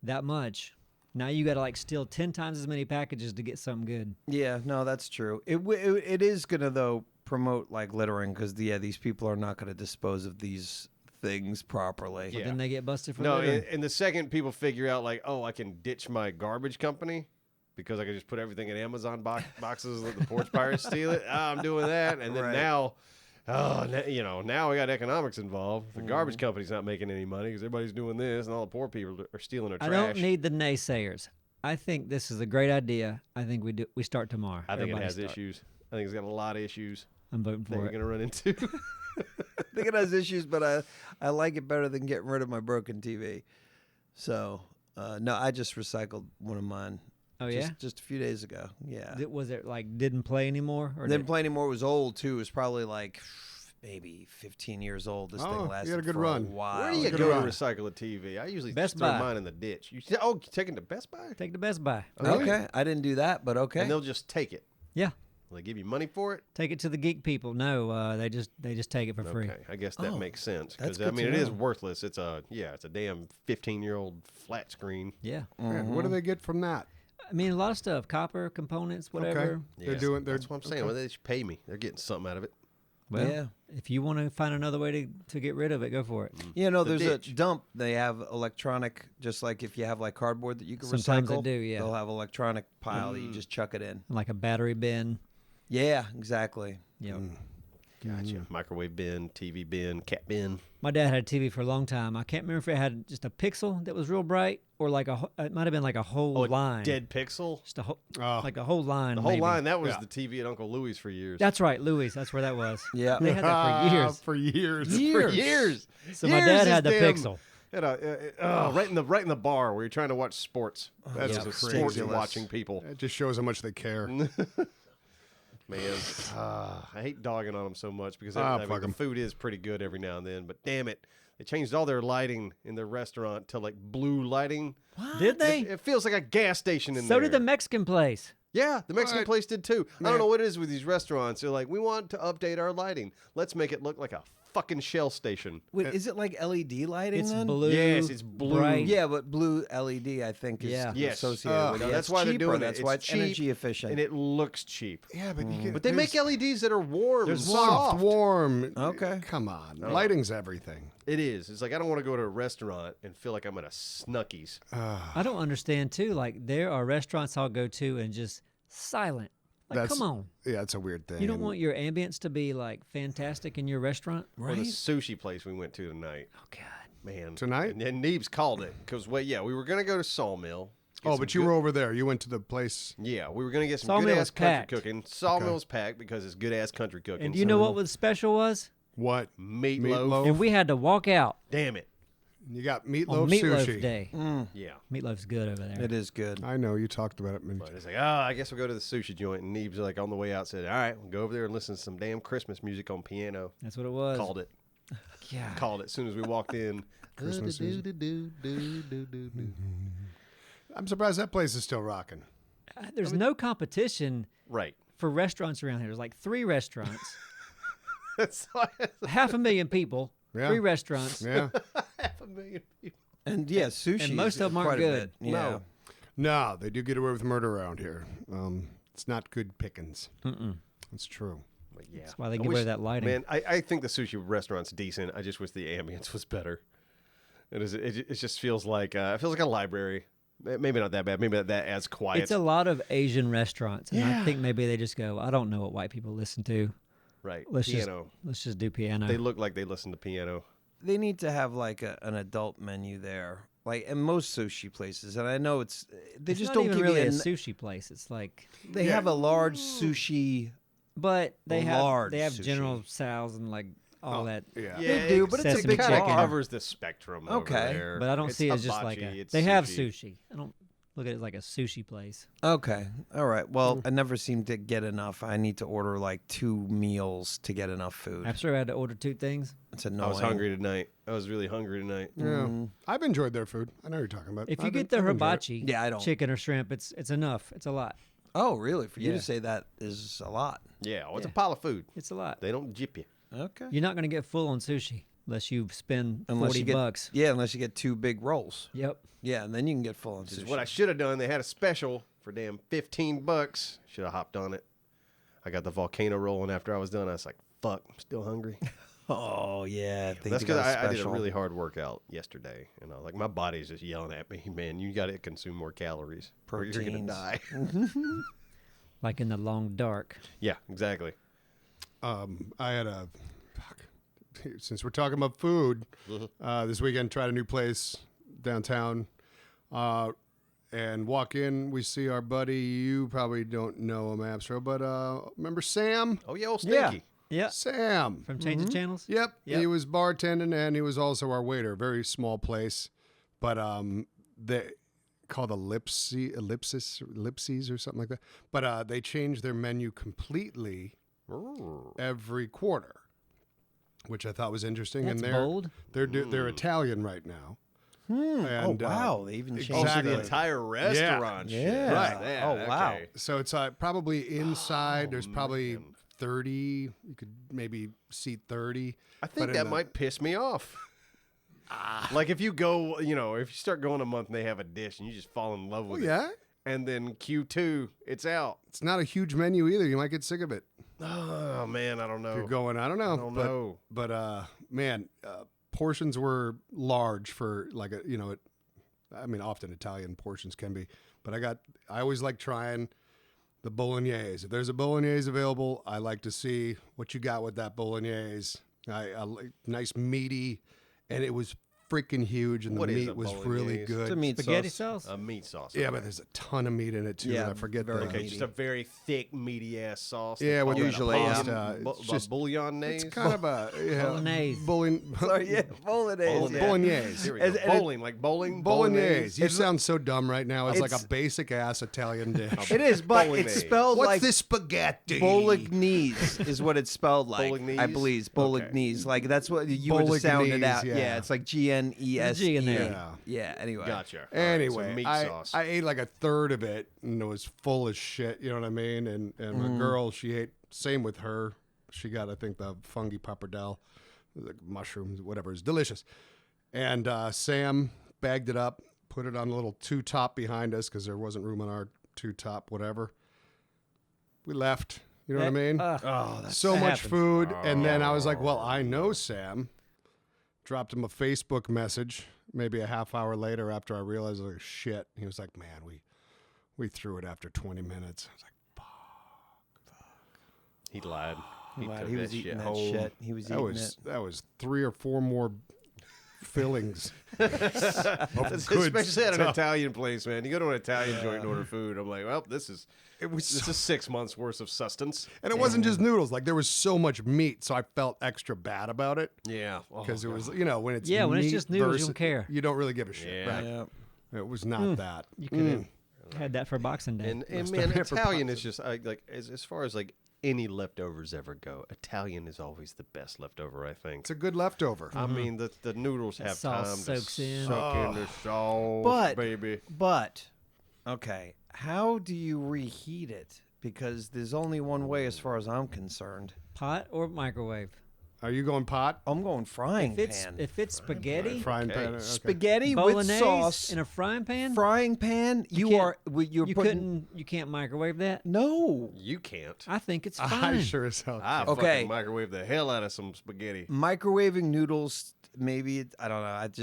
that much. Now you got to like steal 10 times as many packages to get something good. Yeah, no, that's true. It is gonna though promote like littering because these people are not gonna dispose of these things properly. Yeah. Then they get busted for No, littering. and the second people figure out like, oh, I can ditch my garbage company because I can just put everything in Amazon boxes, let the porch pirates steal it. I'm doing that, and then Right. now, now we got economics involved. The garbage company's not making any money because everybody's doing this, and all the poor people are stealing their I trash. don't need the naysayers. I think this is a great idea. I think we start tomorrow. I think it Everybody has start. issues. I think it's got a lot of issues I'm voting that for you're it. going to run into. I think it has issues, but I like it better than getting rid of my broken TV. So no, I just recycled one of mine. Oh yeah. just a few days ago. Yeah, Was it like didn't play anymore? Or didn't did- play anymore. It was old too. It was probably like maybe 15 years old. This Oh, thing you lasted had a good for run. a while. Where do you good go to run. recycle a TV? I usually Best just throw Buy. mine in the ditch. You taking to Best Buy? Take to Best Buy. Okay, I didn't do that, but okay. And they'll just take it. Yeah. Will they give you money for it? Take it to the geek people. No, they just take it for free. Okay, I guess that Oh, makes sense that's because I good mean to it is know. worthless. It's a damn 15-year-old flat screen. Yeah. Man, what do they get from that? I mean, a lot of stuff, copper components, whatever. They're doing. That's what I'm saying. Well, they should pay me. They're getting something out of it. Well, Yeah. if you want to find another way to get rid of it, go for it. You know, The there's ditch. a dump. They have electronic, just like if you have like cardboard that you can Sometimes they recycle. do, yeah. They'll have electronic pile that you just chuck it in. Like a battery bin. Yeah, exactly. You know. Gotcha. Microwave bin, TV bin, cat bin. My dad had a TV for a long time. I can't remember if it had just a pixel that was real bright or like it might have been like a whole Oh, a line. dead pixel. Just a whole, Oh. like a whole line. The whole maybe. line. That was Yeah. the TV at Uncle Louie's for years. That's right, Louis. That's where that was. Yeah. They had that for years. For years. for years. So my Years dad is had the damn- pixel. Had a, right in the bar where you're trying to watch sports. That's Those are crazy. sports watching people. It just shows how much they care. Man, I hate dogging on them so much because Ah, I mean, fuck the 'em. food is pretty good every now and then. But damn it, they changed all their lighting in their restaurant to like blue lighting. Did they? It feels like a gas station in So there. did the Mexican place. Yeah, the Mexican What? place did too. I Man. don't know what it is with these restaurants. They're like, we want to update our lighting. Let's make it look like a fucking Shell station. Wait, is it like LED lighting? It's then? blue. Yes, it's blue. bright. Yeah, but blue LED, I think, is Yeah. Yes. associated with No, it. that's It's why they're cheaper, doing it. That's It's why it's cheap, energy efficient. And it looks cheap. Yeah, but you get. But they make LEDs that are warm. There's and soft, soft. warm. Okay. Come on, lighting's everything. It is. It's like I don't want to go to a restaurant and feel like I'm at a Snuckies. I don't understand too. Like there are restaurants I'll go to and just silent. Like, come on. Yeah, it's a weird thing. You don't want your ambience to be like fantastic in your restaurant? Or the sushi place we went to tonight. Oh God. Man. Tonight? And Neebs called it. Because, we were going to go to Sawmill. get Oh, some but you good- were over there. You went to the place. Yeah, we were going to get some Sawmill good-ass was country packed. cooking. Sawmill's packed because it's good-ass country cooking. And do you know what was special was? What? Meatloaf. Meatloaf. And we had to walk out Damn it. You got on meatloaf Meatloaf sushi. Day. Yeah. Meatloaf's good over there. It is good. I know you talked about it. Many But it's like, I guess we'll go to the sushi joint. And Neebs, like, on the way out said, all right, we'll go over there and listen to some damn Christmas music on piano. That's what it was. Called it. Yeah. Called it as soon as we walked in. Christmas I'm surprised that place is still rocking. There's no competition Right. for restaurants around here. There's like 3 restaurants, That's 500,000 people, Yeah. 3 restaurants. Yeah. 500,000 people. And yeah, sushi. And most is of them aren't quite a good. bit. Yeah. No, they do get away with murder around here. It's not good pickings. It's true. But yeah. That's why they I give away wish- that lighting. Man, I think the sushi restaurant's decent. I just wish the ambience was better. It just feels like a library. Maybe not that bad. Maybe that as quiet. It's a lot of Asian restaurants, and Yeah. I think maybe they just go, I don't know what white people listen to. right. Let's Piano. just do piano. They look like they listen to piano. They need to have like an adult menu there, like in most sushi places. And I know they it's just not don't even give really you. a sushi place. It's like, They have a large sushi. but they have Large General sushi. Tsal's and like all that. Yeah. They do, but it's a Sesame big kind of chicken. bar. covers the spectrum. over Okay. there. But I don't It's see it as just like hibachi, it's they have sushi. sushi. I don't look at it like a sushi place. Okay, all right. Well, I never seem to get enough. I need to order like 2 meals to get enough food. I'm sure I had to order 2 things. It's annoying. I was hungry tonight. I was really hungry tonight. Yeah. I've enjoyed their food. I know what you're talking about. If you I've get the enjoyed it. hibachi, Yeah, I don't- chicken or shrimp, it's enough. It's a lot. Oh, really? For you Yeah. to say that is a lot. Yeah, well, it's a Yeah. pile of food. It's a lot. They don't jip you. Okay. You're not going to get full on sushi unless you spend Unless you get- $40. Yeah, unless you get 2 big rolls. Yep. Yeah, and then you can get full on Which is sushi. what I should have done. They had a special for damn $15. Should have hopped on it. I got the volcano rolling after I was done. I was like, fuck, I'm still hungry. Oh yeah, That's because I did a really hard workout yesterday. And I was like, my body's just yelling at me, man, you got to consume more calories or you're going to Proteins. die. Like in the long dark. Yeah, exactly. I had since we're talking about food, this weekend tried a new place downtown, and walk in. We see our buddy. You probably don't know him, Abstro, but remember Sam? Oh, yeah, old Yeah. Stinky. Yeah. Sam. From Change the Channels? Yep. Yep. He was bartending and he was also our waiter. Very small place, but they called ellipses or something like that. But they changed their menu completely every quarter, which I thought was interesting. That's and bold. they're Italian right now. And, Oh wow, they even changed Oh, so Exactly. the entire restaurant shit. Yeah. Right. Yeah. Oh, wow. Okay. So it's probably inside. There's probably 30. You could maybe seat 30. I think But in that the- might piss me off. Like if you go, if you start going a month and they have a dish and you just fall in love Oh with it. yeah. And then Q2, it's out. It's not a huge menu either. You might get sick of it. Oh, man, I don't know. If you're going, I don't know. I don't know. But man, portions were large for like I mean, often Italian portions can be, but I always like trying the bolognese. If there's a bolognese available, I like to see what you got with that bolognese. I like nice meaty, and it was freaking huge, and What the is meat a was bolognese? really It's good. a meat Spaghetti sauce. sauce? A meat sauce. Yeah, okay. but there's a ton of meat in it too. Yeah, and I forget very the. Okay, meaty. just a very thick, meaty ass sauce. Yeah, with usually, pasta. It's just bouillabaisse. It's kind of a Bolognese. Sorry, yeah, bolognese. Bolognese. Here we go. Bowling, like bowling. Bolognese. You sound so dumb right now. It's like a It's- basic ass Italian dish. It is, but Bolognese. it's spelled What's like this spaghetti? Bolognese is what it's spelled like. Bolognese? I believe Bolognese. Like that's what you would have sounded out. Bolognese, yeah. It's like GNESE. G in there. Yeah. Yeah. Anyway. Gotcha. All right, so Anyway, meat I sauce. ate like a third of it and it was full as shit. You know what I mean? And my girl, she ate. Same with her. She got, I think, the fungi pappardelle. like mushrooms, whatever. It was delicious. And Sam bagged it up, put it on a little two-top behind us because there wasn't room on our two-top, whatever. We left. You know what I mean? Oh, that's So that much happens. food. And then I was like, well, I know Sam. Dropped him a Facebook message maybe a half hour later after I realized, like, shit. He was like, man, we threw it after 20 minutes. I was like, He lied. He Wow, took he was that eating shit that home. shit. He was that eating was it. that was 3 or 4 more fillings. Especially at an stuff. Italian place, man. You go to an Italian joint and order food. I'm like, well, this is 6 months worth of sustenance. And it wasn't just noodles. Like, there was so much meat, so I felt extra bad about it. Yeah, Because it was, when it's when it's meat just noodles, you versus- don't care. You don't really give a shit. Yeah. Right. Yeah. It was not that. You could have had that for Boxing Day. And Must man, have been for Italian is just like as far as like any leftovers ever go, Italian is always the best leftover, I think. It's a good leftover. I mean, the noodles have sauce time to soaks in. suck in the sauce, But- baby. But, okay, how do you reheat it? Because there's only one way as far as I'm concerned. Pot or microwave? Are you going pot? I'm going frying pan. If it's spaghetti, Frying Okay. pan? Okay. Spaghetti with bolognese sauce, in a frying pan, frying pan, you're you putting... you can't microwave that. No. You can't. I think it's I fine. sure as hell. I can't. Okay. fucking microwave the hell out of some spaghetti. Microwaving noodles, maybe, I don't know, it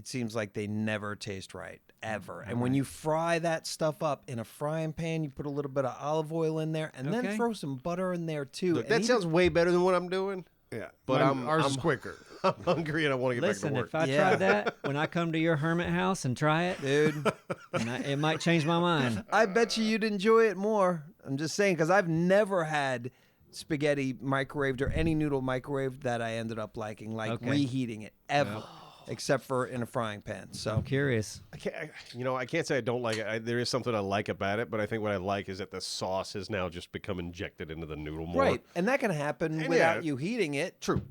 seems like they never taste right, ever. And when you fry that stuff up in a frying pan, you put a little bit of olive oil in there, and then Okay. throw some butter in there, too. Look, And that even- sounds way better than what I'm doing. Yeah, But ours is I'm- quicker. I'm hungry and I want to get Listen, back to if work. I Yeah. try that when I come to your hermit house and try it, Dude, it might change my mind. I bet you'd enjoy it more. I'm just saying, because I've never had spaghetti microwaved or any noodle microwaved that I ended up liking, like Okay. reheating it, ever. Except for in a frying pan. So I'm curious. I can't say I don't like it. There is something I like about it, but I think what I like is that the sauce has now just become injected into the noodle more. right, and that can happen And without yeah, you heating it. true.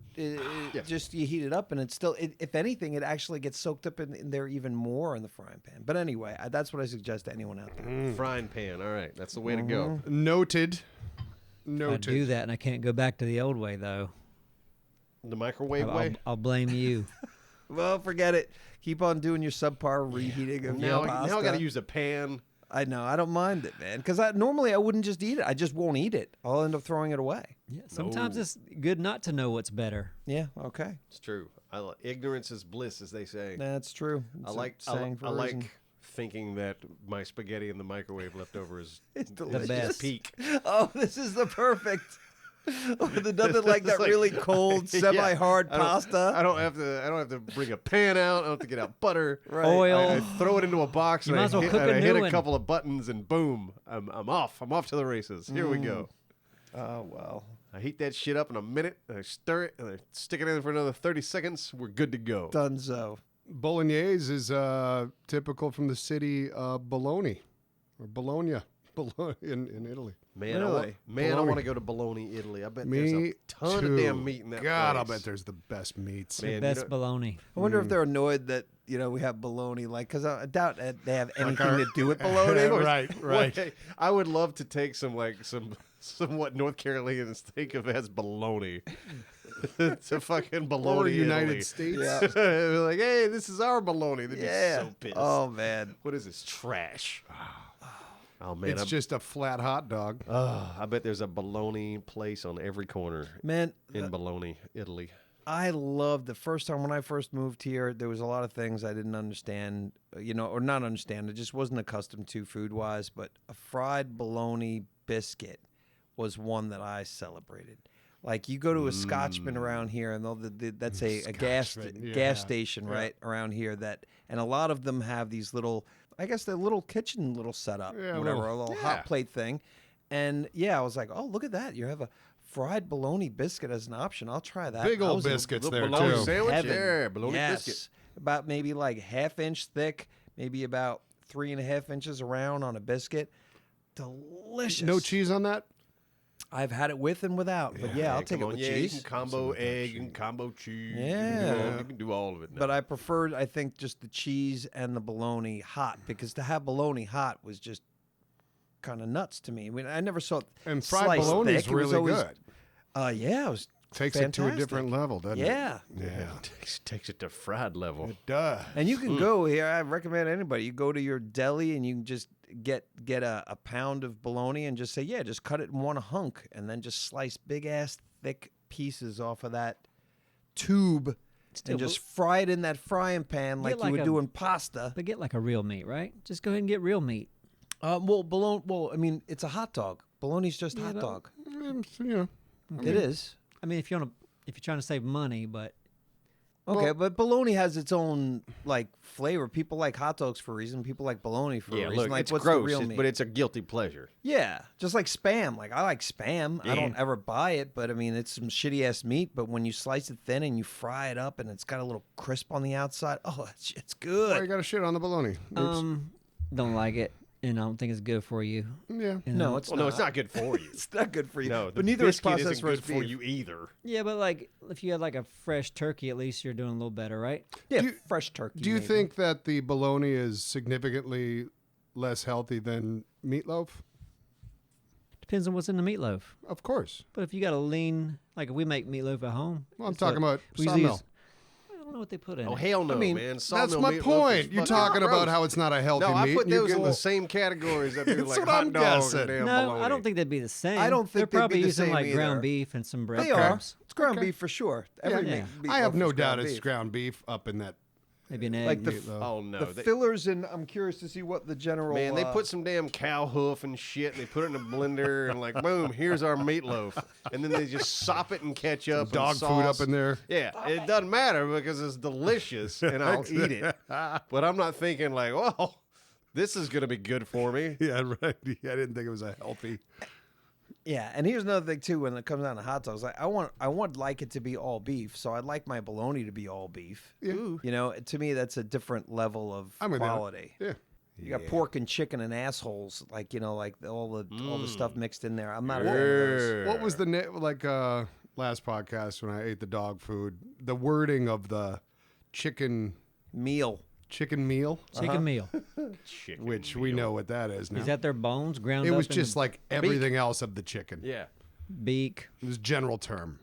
Just you heat it up, and it's still. If anything, it actually gets soaked up in there even more in the frying pan. But anyway, that's what I suggest to anyone out there. Frying pan. All right, that's the way to go. Noted. I Noted. do that and I can't go back to the old way though. The microwave I'll, way. I'll blame you. Well, forget it. Keep on doing your subpar reheating of Now your pasta. I got to use a pan. I know. I don't mind it, man. Because normally I wouldn't just eat it. I just won't eat it. I'll end up throwing it away. Yeah, sometimes No. it's good not to know what's better. Yeah. Okay. It's true. Ignorance is bliss, as they say. That's true. It's I a like saying for I a reason. like thinking that my spaghetti in the microwave leftover is It's The delicious. best. peak. Oh, this is the perfect. With nothing like that It's like- really cold, Yeah, semi-hard I don't- pasta. I don't have to bring a pan out. I don't have to get out butter. Right. Oil. I throw it into a box You and might as well hit, cook and a I hit new a one. couple of buttons and boom, I'm off. I'm off to the races. Here we go. Oh well. I heat that shit up in a minute, and I stir it, and I stick it in for another 30 seconds. We're good to go. Dunzo. Bolognese is typical from the city Bologna or Bologna in Italy. Man, Really? I Bologna. want to go to Bologna, Italy. I bet Me there's a ton too. of damn meat in that God, I place. bet there's the best meats. Man, Best bologna. I wonder if they're annoyed that we have bologna, because I doubt that they have anything to do with bologna. right, right. Well, I would love to take some what North Carolinians think of as bologna. To fucking bologna, Or United Italy. States. Yeah. They're like, hey, this is our bologna. They'd Yeah. be so pissed. Oh man. What is this trash? Oh man, It's just a flat hot dog. I bet there's a bologna place on every corner Man, in Bologna, Italy. I loved the first time when I first moved here. There was a lot of things I didn't understand, or not understand. I just wasn't accustomed to food-wise. But a fried bologna biscuit was one that I celebrated. Like you go to a Scotchman around here, and that's a gas Scotchman, yeah. gas station right around here. And a lot of them have these little, I guess, the little kitchen little setup, Yeah, a whatever, little- a little yeah. hot plate thing. And yeah, I was like, oh, look at that! You have a fried bologna biscuit as an option. I'll try that. Big I old was in biscuits Little there bologna too. sandwich, heaven. yeah, bologna yes. biscuit. About maybe like 1/2 inch thick, maybe about 3.5 inches around on a biscuit. Delicious. No cheese on that? I've had it with and without, but yeah, I'll take come it on. with Yeah, cheese. you can combo egg and combo cheese. Yeah. You can do all of it. Now. But I preferred, I think, just the cheese and the bologna hot, because to have bologna hot was just kind of nuts to me. I mean, I never saw it And fried sliced bologna is thick. It was really always- good. Yeah, it was Takes it to a fantastic. different level, doesn't it? Yeah. Yeah. Takes it to fried level. It does. And you can go here. I recommend anybody. You go to your deli and you can just get a pound of bologna and just say, yeah, just cut it in one hunk and then just slice big ass thick pieces off of that tube Still, and just fry it in that frying pan like you would do in pasta. But get like a real meat, right? Just go ahead and get real meat. Well, bologna. Well, I mean, it's a hot dog. Bologna's just hot but- dog. Yeah. It is. I mean, if you're trying to save money, but Okay, but bologna has its own like flavor. People like hot dogs for a reason. People like bologna for a Yeah, reason. look, Like, it's what's gross, the real meat? but it's a guilty pleasure. Yeah, just like Spam. Like I like Spam. I don't Yeah. ever buy it, but I mean it's some shitty ass meat. But when you slice it thin and you fry it up, and it's got a little crisp on the outside, oh, that shit's Why you good. got to shit on the bologna? Oops. don't like it, and I don't think it's good for you. Yeah. You No, know? it's Well, not. no, it's not good for you. It's not good for you. No, but neither is biscuit processed isn't good roast for beef. you either. Yeah, but like if you had like a fresh turkey, at least you're doing a little better, right? Yeah, Do you- fresh turkey. Do you maybe. think that the bologna is significantly less healthy than meatloaf? Depends on what's in the meatloaf. Of course. But if you got a lean, like if we make meatloaf at home, Well, I'm it's talking about we use- sawmill. I don't know what they put in Oh it. hell no, mean, man! That's Sawmill my meatloaf is point. You're fucking talking about gross. how it's not a healthy No, meat. I put and you're those in getting the same categories that do That's like what hot I'm dogs guessing. and damn No, bologna. I don't think they'd be the same. I don't think they're they'd be probably the using same like either. ground beef and some They breadcrumbs. are? It's ground Okay. beef for sure. Every Yeah. meat- I have meatloaf no is doubt ground it's beef. ground beef up in that Maybe an egg. Like the meatloaf. Oh no, The fillers, and I'm curious to see what the general. man, they put some damn cow hoof and shit, and they put it in a blender, and like, boom, here's our meatloaf, and then they just sop it in ketchup, dog and food sauce. up in there. Yeah, it doesn't matter because it's delicious, and I'll eat it. But I'm not thinking like, well, this is gonna be good for me. Yeah, right. Yeah, I didn't think it was a healthy. Yeah, and here's another thing too. When it comes down to hot dogs, like I want like it to be all beef, so I'd like my bologna to be all beef. Yeah. You know, to me that's a different level of I'm with that. quality. Yeah. You got pork and chicken and assholes, like like all the stuff mixed in there. I'm not. Yeah. a fan of those. What was the last podcast when I ate the dog food? The wording of the chicken Meal. meal, chicken meal. Chicken which we know what that is now. Is that their bones ground It up was in just the like everything else of the chicken. Yeah. beak? It was general term.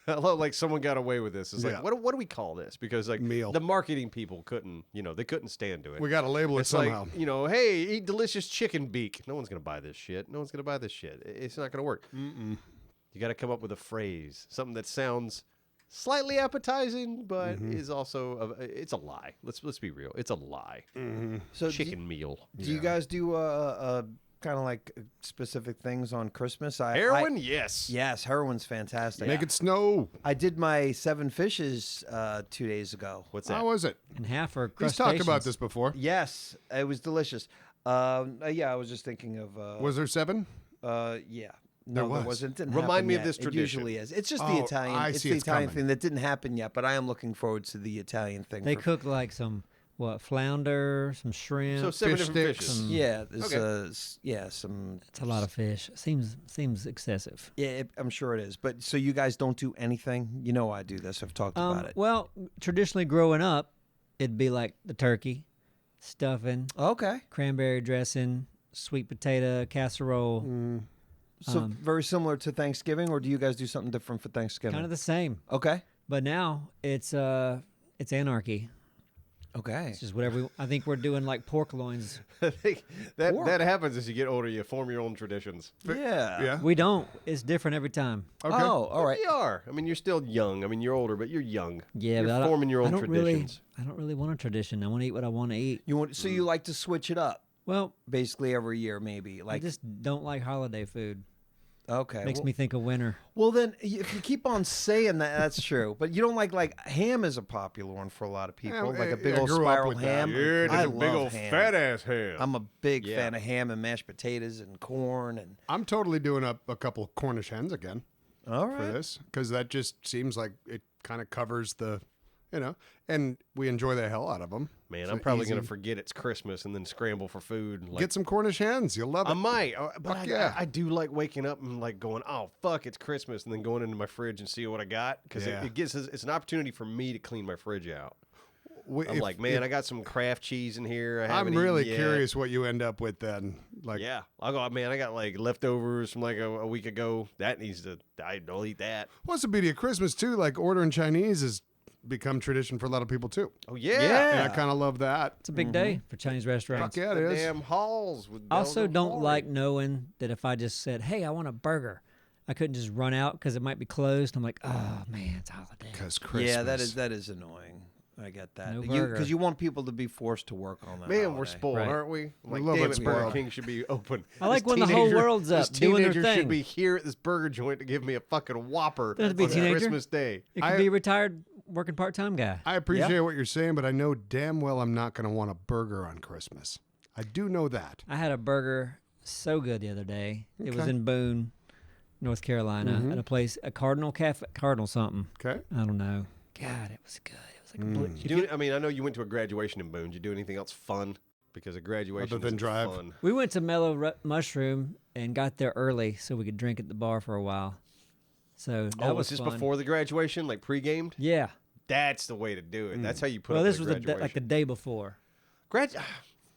I love like someone got away with this. It's Yeah. like, what do we call this? Because like Meal. the marketing people couldn't, they couldn't stand to it. We got to label it It's somehow. like, hey, eat delicious chicken beak. No one's gonna buy this shit. No one's gonna buy this shit. It's not gonna work. You got to come up with a phrase, something that sounds slightly appetizing, but is also it's a lie. Let's be real. It's a lie. So Chicken meal. Do you guys do kind of like specific things on Christmas? Heroin? Yes. Yes, heroin's fantastic. Make it snow. I did my 7 fishes 2 days ago. What's that? How was it? And half are He's crustaceans. talked about this before. Yes, it was delicious. Yeah, I was just thinking of. Was there 7? Yeah. No, there was. wasn't. Didn't Remind happen me of yet. this It tradition. usually is. It's just Oh, the Italian. I It's see the it's Italian coming. thing that didn't happen yet, but I am looking forward to the Italian thing. They for- cook like some flounder, some shrimp. So 7 Fish different sticks. fishes. Yeah, there's Okay. some. It's a lot of fish. Seems excessive. Yeah, I'm sure it is. But so you guys don't do anything? You know I do this. I've talked about it. Well, traditionally growing up, it'd be like the turkey, stuffing, Okay. cranberry dressing, sweet potato casserole. So very similar to Thanksgiving, or do you guys do something different for Thanksgiving? Kind of the same. Okay. But now it's anarchy. Okay. It's just whatever. I think we're doing like pork loins. I think that happens as you get older. You form your own traditions. Yeah. Yeah. We don't. It's different every time. Okay. Oh, all right. You are. I mean, you're still young. I mean, you're older, but you're young. Yeah, you're but I don't- forming your I own don't traditions. I don't really want a tradition. I want to eat what I want to eat. You want so you like to switch it up Well, basically every year, maybe I like. just don't like holiday food. Okay. Makes well, me think of winter. Well, then if you keep on saying that, that's true. But you don't like ham is a popular one for a lot of people, like a big I old grew up spiral with that. ham. Yeah, I a big love old ham. fat ass ham. I'm a big Yeah. fan of ham and mashed potatoes and corn and. I'm totally doing up a couple Cornish hens again All for right. this because that just seems like it kind of covers the, and we enjoy the hell out of them. Man, I'm probably gonna forget it's Christmas and then scramble for food. Like, Get some Cornish hens. You'll love it. I might, but Fuck yeah. I do like waking up and like going, oh fuck, it's Christmas, and then going into my fridge and see what I got because Yeah. it's an opportunity for me to clean my fridge out. I'm like, man, I got some craft cheese in here. I I'm haven't really eaten yet. curious what you end up with then. Like, Yeah, I'll go. Man, I got like leftovers from like a week ago. That needs to. I don't eat that. what's the beauty of Christmas too? Like ordering Chinese has become tradition for a lot of people too. Oh yeah, And I kind of love that. It's a big day for Chinese restaurants. Fuck yeah, it the is. damn halls. With I also bells and don't hoarding. like knowing that if I just said, "Hey, I want a burger," I couldn't just run out because it might be closed. I'm like, "Oh man, it's holiday." Because Christmas. Yeah, that is annoying. I get that. No Because burger. you want people to be forced to work on that. Man, we're holiday. spoiled, Right. aren't we? Like, a little damn bit it, Burger spoiled. King should be open. I like This when the whole teenager- world's up This doing their teenager thing. should be here at this burger joint to give me a fucking Whopper Doesn't have to be on a teenager. Christmas Day. It could be a retired working part-time guy. I appreciate what you're saying, but I know damn well I'm not going to want a burger on Christmas. I do know that. I had a burger so good the other day. It was Okay. in Boone, North Carolina, at a place, a Cardinal Cafe, Cardinal something. Okay. I don't know. God, it was good. It was like a I mean, I know you went to a graduation in Boone. Did you do anything else fun? Because a graduation Other than isn't drive. fun. We went to Mellow Mushroom and got there early so we could drink at the bar for a while. So that was this fun. before the graduation, like pre-gamed? Yeah. That's the way to do it. That's how you put Well, up this with was a the like the graduation. day before.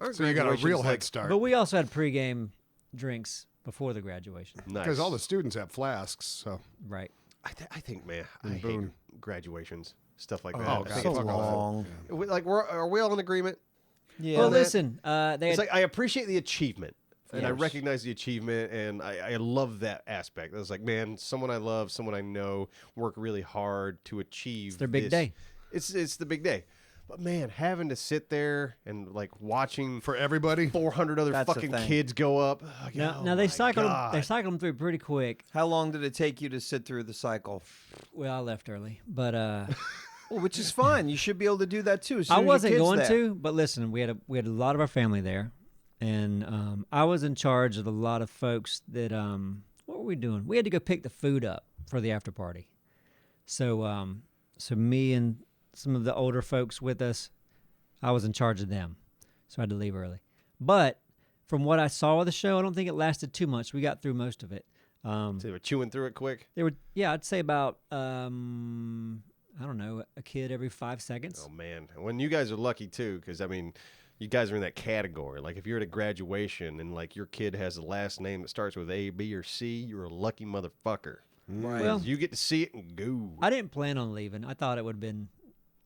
Our So you got a graduation's real like, head start. But we also had pregame drinks before the graduation. Nice. Because all the students have flasks, so. Right. I think, man, I hate Boone. graduations, stuff like that. Oh, I God. think So it's awful. long. Are we all in agreement? Yeah. Well, that- listen, they It's had, like I appreciate the achievement, and I Yes. recognize the achievement, and I love that aspect. It's like, man, someone I love, someone I know, work really hard to achieve. It's their big this. day. It's the big day. But man, having to sit there and like watching For everybody, 400 other That's the fucking thing. kids go up. Like, now, oh now they my cycled God. they cycled them through pretty quick. How long did it take you to sit through the cycle? Well, I left early, but Well, which is fine. You should be able to do that too. As soon I as your wasn't kid's going there. to. But listen, we had a lot of our family there, and I was in charge of a lot of folks that what were we doing? We had to go pick the food up for the after party. So so me and some of the older folks with us, I was in charge of them, so I had to leave early. But from what I saw of the show, I don't think it lasted too much. We got through most of it. So they were chewing through it quick. They were, yeah, I'd say about I don't know, a kid every 5 seconds. Oh man, when you guys are lucky too, because I mean, you guys are in that category. Like if you're at a graduation and like your kid has a last name that starts with A, B, or C, you're a lucky motherfucker. Right. Well, You get to see it and go. I didn't plan on leaving. I thought it would have been.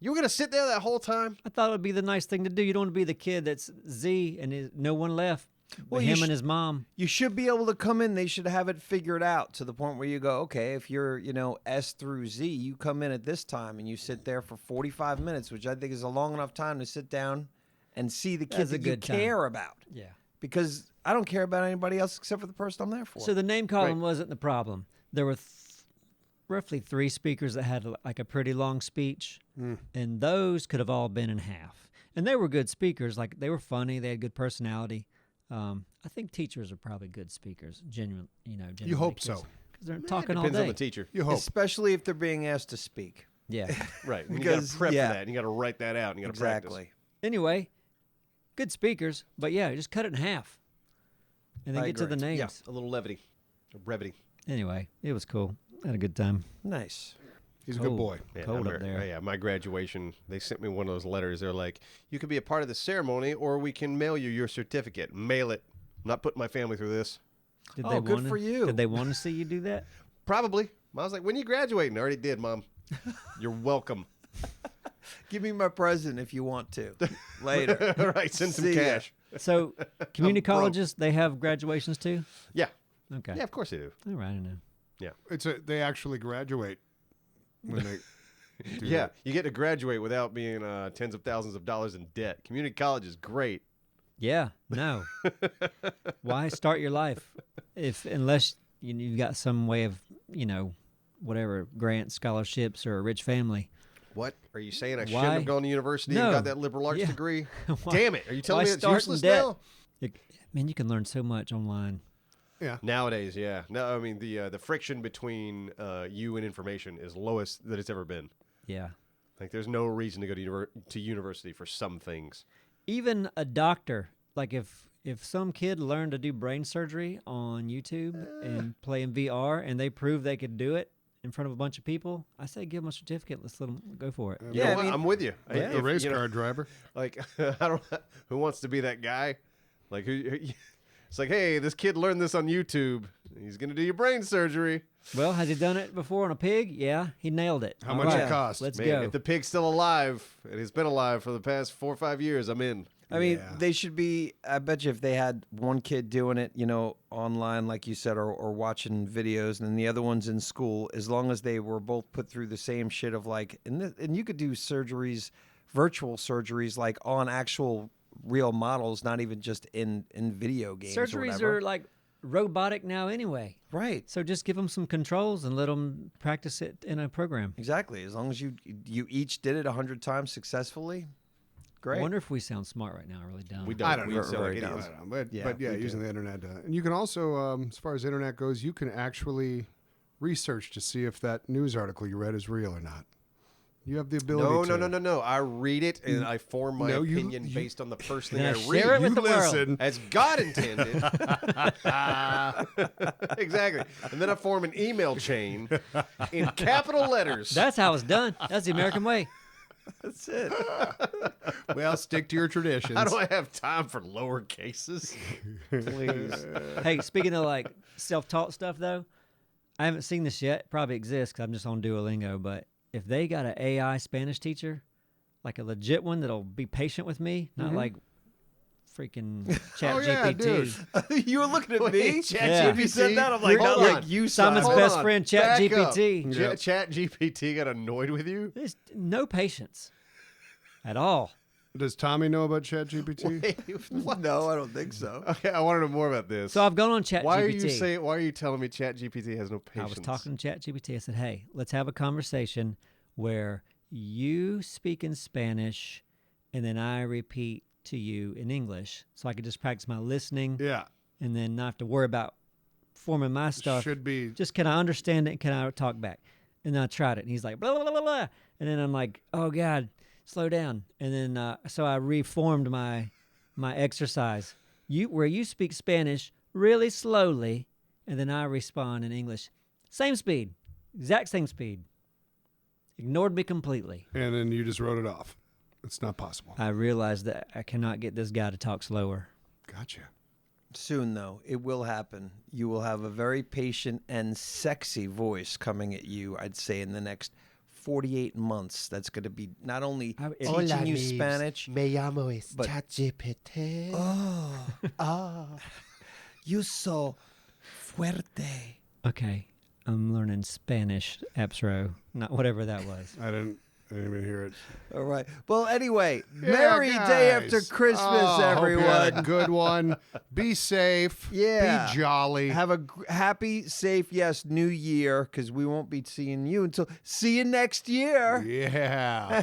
You were gonna sit there that whole time. I thought it would be the nice thing to do. You don't want to be the kid that's Z and no one left. Well, But you him sh- and his mom. You should be able to come in. They should have it figured out to the point where you go, okay, if you're, S through Z, you come in at this time and you sit there for 45 minutes, which I think is a long enough time to sit down and see the kids That's a that you good time. care about. Yeah. Because I don't care about anybody else except for the person I'm there for. So the name calling wasn't the problem. There were roughly 3 speakers that had like a pretty long speech, and those could have all been in half. And they were good speakers. Like they were funny. They had good personality. I think teachers are probably good speakers. Genuine, you hope so. because they're talking all Depends on day. the teacher. You hope. Especially if they're being asked to speak. Yeah. Right. And you Because, gotta prep yeah. for that. And you gotta write that out. And you gotta practice. Exactly. Anyway, good speakers, but yeah, just cut it in half, and then I get to the agree. names. Yeah, a little levity, a brevity. Anyway, it was cool. Had a good time. Nice. He's a good Cold. boy. Yeah, Cold I'm up very- there. Yeah, my graduation, they sent me one of those letters. They're like, you can be a part of the ceremony, or we can mail you your certificate. Mail it. I'm not putting my family through this. Did Oh, they good wanna, for you. Did they want to see you do that? Probably. I was like, when you graduating? I already did, Mom. You're welcome. Give me my present if you want to. Later. All right, send some See ya. cash. So, community broke. colleges, they have graduations too? Yeah. Okay. Yeah, of course they do. All right, I know. They actually graduate when they. do Yeah, that. you get to graduate without being tens of thousands of dollars in debt. Community college is great. Yeah, no. Why start your life unless you've got some way of, whatever, grants, scholarships, or a rich family. What? Are you saying I Why? shouldn't have gone to university No. and got that liberal arts Yeah. degree? Why- Damn it. Are you telling why me it's start in useless debt? now? Man, you can learn so much online. Nowadays, yeah. No, I mean, the friction between you and information is lowest that it's ever been. Yeah. Like, there's no reason to go to university for some things. Even a doctor, like if some kid learned to do brain surgery on YouTube and play in VR and they proved they could do it in front of a bunch of people, I say give them a certificate. Let's let them go for it. You know Yeah, I what? mean- I'm with you. Yeah, If, a race you know, car driver. Like, I don't. Who wants to be that guy? Like, it's like, hey, this kid learned this on YouTube. He's gonna do your brain surgery. Well, has he done it before on a pig? Yeah, he nailed it. How All much right, it cost? Let's Man, go. if the pig's still alive, and he's been alive for the past 4 or 5 years, I'm in. I mean, Yeah. they should be. I bet you if they had one kid doing it, online, like you said, or watching videos, and then the other one's in school, as long as they were both put through the same shit of like, and you could do surgeries, virtual surgeries, like on actual real models, not even just in video games. or Surgeries whatever. are like robotic now anyway. Right. So just give them some controls and let them practice it in a program. Exactly. As long as you each did it 100 times successfully, great. I wonder if we sound smart right now, really dumb. We don't. I don't We know. sound like Very dumb. idiots. But yeah, we using do. the internet. And you can also, as far as internet goes, you can actually research to see if that news article you read is real or not. You have the ability to. No. I read it and I form my No, you- opinion based on the first thing Then I I read. share it with You the world. listen. As God intended. Exactly. And then I form an email chain in capital letters. That's how it's done. That's the American way. That's it. Well, stick to your traditions. How do I have time for lower cases? Please. Hey, speaking of like self-taught stuff though, I haven't seen this yet. It probably exists because I'm just on Duolingo. But if they got an AI Spanish teacher, like a legit one that'll be patient with me, not like freaking Chat Oh, yeah, GPT. dude. You were looking at me. Yeah. If you said that, I'm like, Hold not on. like you. Simon's Simon. best friend, Chat Back up. GPT. Yep. Chat GPT got annoyed with you? There's no patience at all. Does Tommy know about ChatGPT? No, I don't think so. Okay, I want to know more about this. So I've gone on Chat why GPT. Why are you telling me Chat GPT has no I patience? was talking to Chat GPT. I said, hey, let's have a conversation where you speak in Spanish and then I repeat to you in English so I could just practice my listening Yeah. and then not have to worry about forming my stuff. Should be. Just can I understand it and can I talk back? And then I tried it and he's like, blah, blah, blah, blah, blah. And then I'm like, oh, God, slow down. And then so I reformed my exercise. Where you speak Spanish really slowly and then I respond in English. Same speed. Exact same speed. Ignored me completely. And then you just wrote it off. It's not possible. I realized that I cannot get this guy to talk slower. Gotcha. Soon, though, it will happen. You will have a very patient and sexy voice coming at you, I'd say, in the next 48 months. That's going to be not only teaching you Spanish. Me llamo But- ChatGPT. Oh, you so fuerte. Okay, I'm learning Spanish, Apsro, not whatever that was. I didn't even hear it. All right. Well, anyway, Yeah, merry day after guys. Christmas, Oh, hope you had a everyone. good one. Be safe. Yeah. Be jolly. Have a happy, safe, yes, new year, because we won't be seeing you until see you next year. Yeah.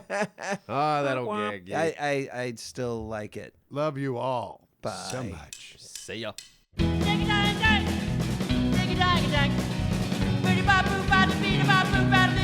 Ah, that'll gag you. I still like it. Love you all Bye. so much. See ya. Ding-a-dang-dang, ding-a-dang-dang, boody-ba-boo-ba-da-bee-da-ba-boo-ba-da-dee.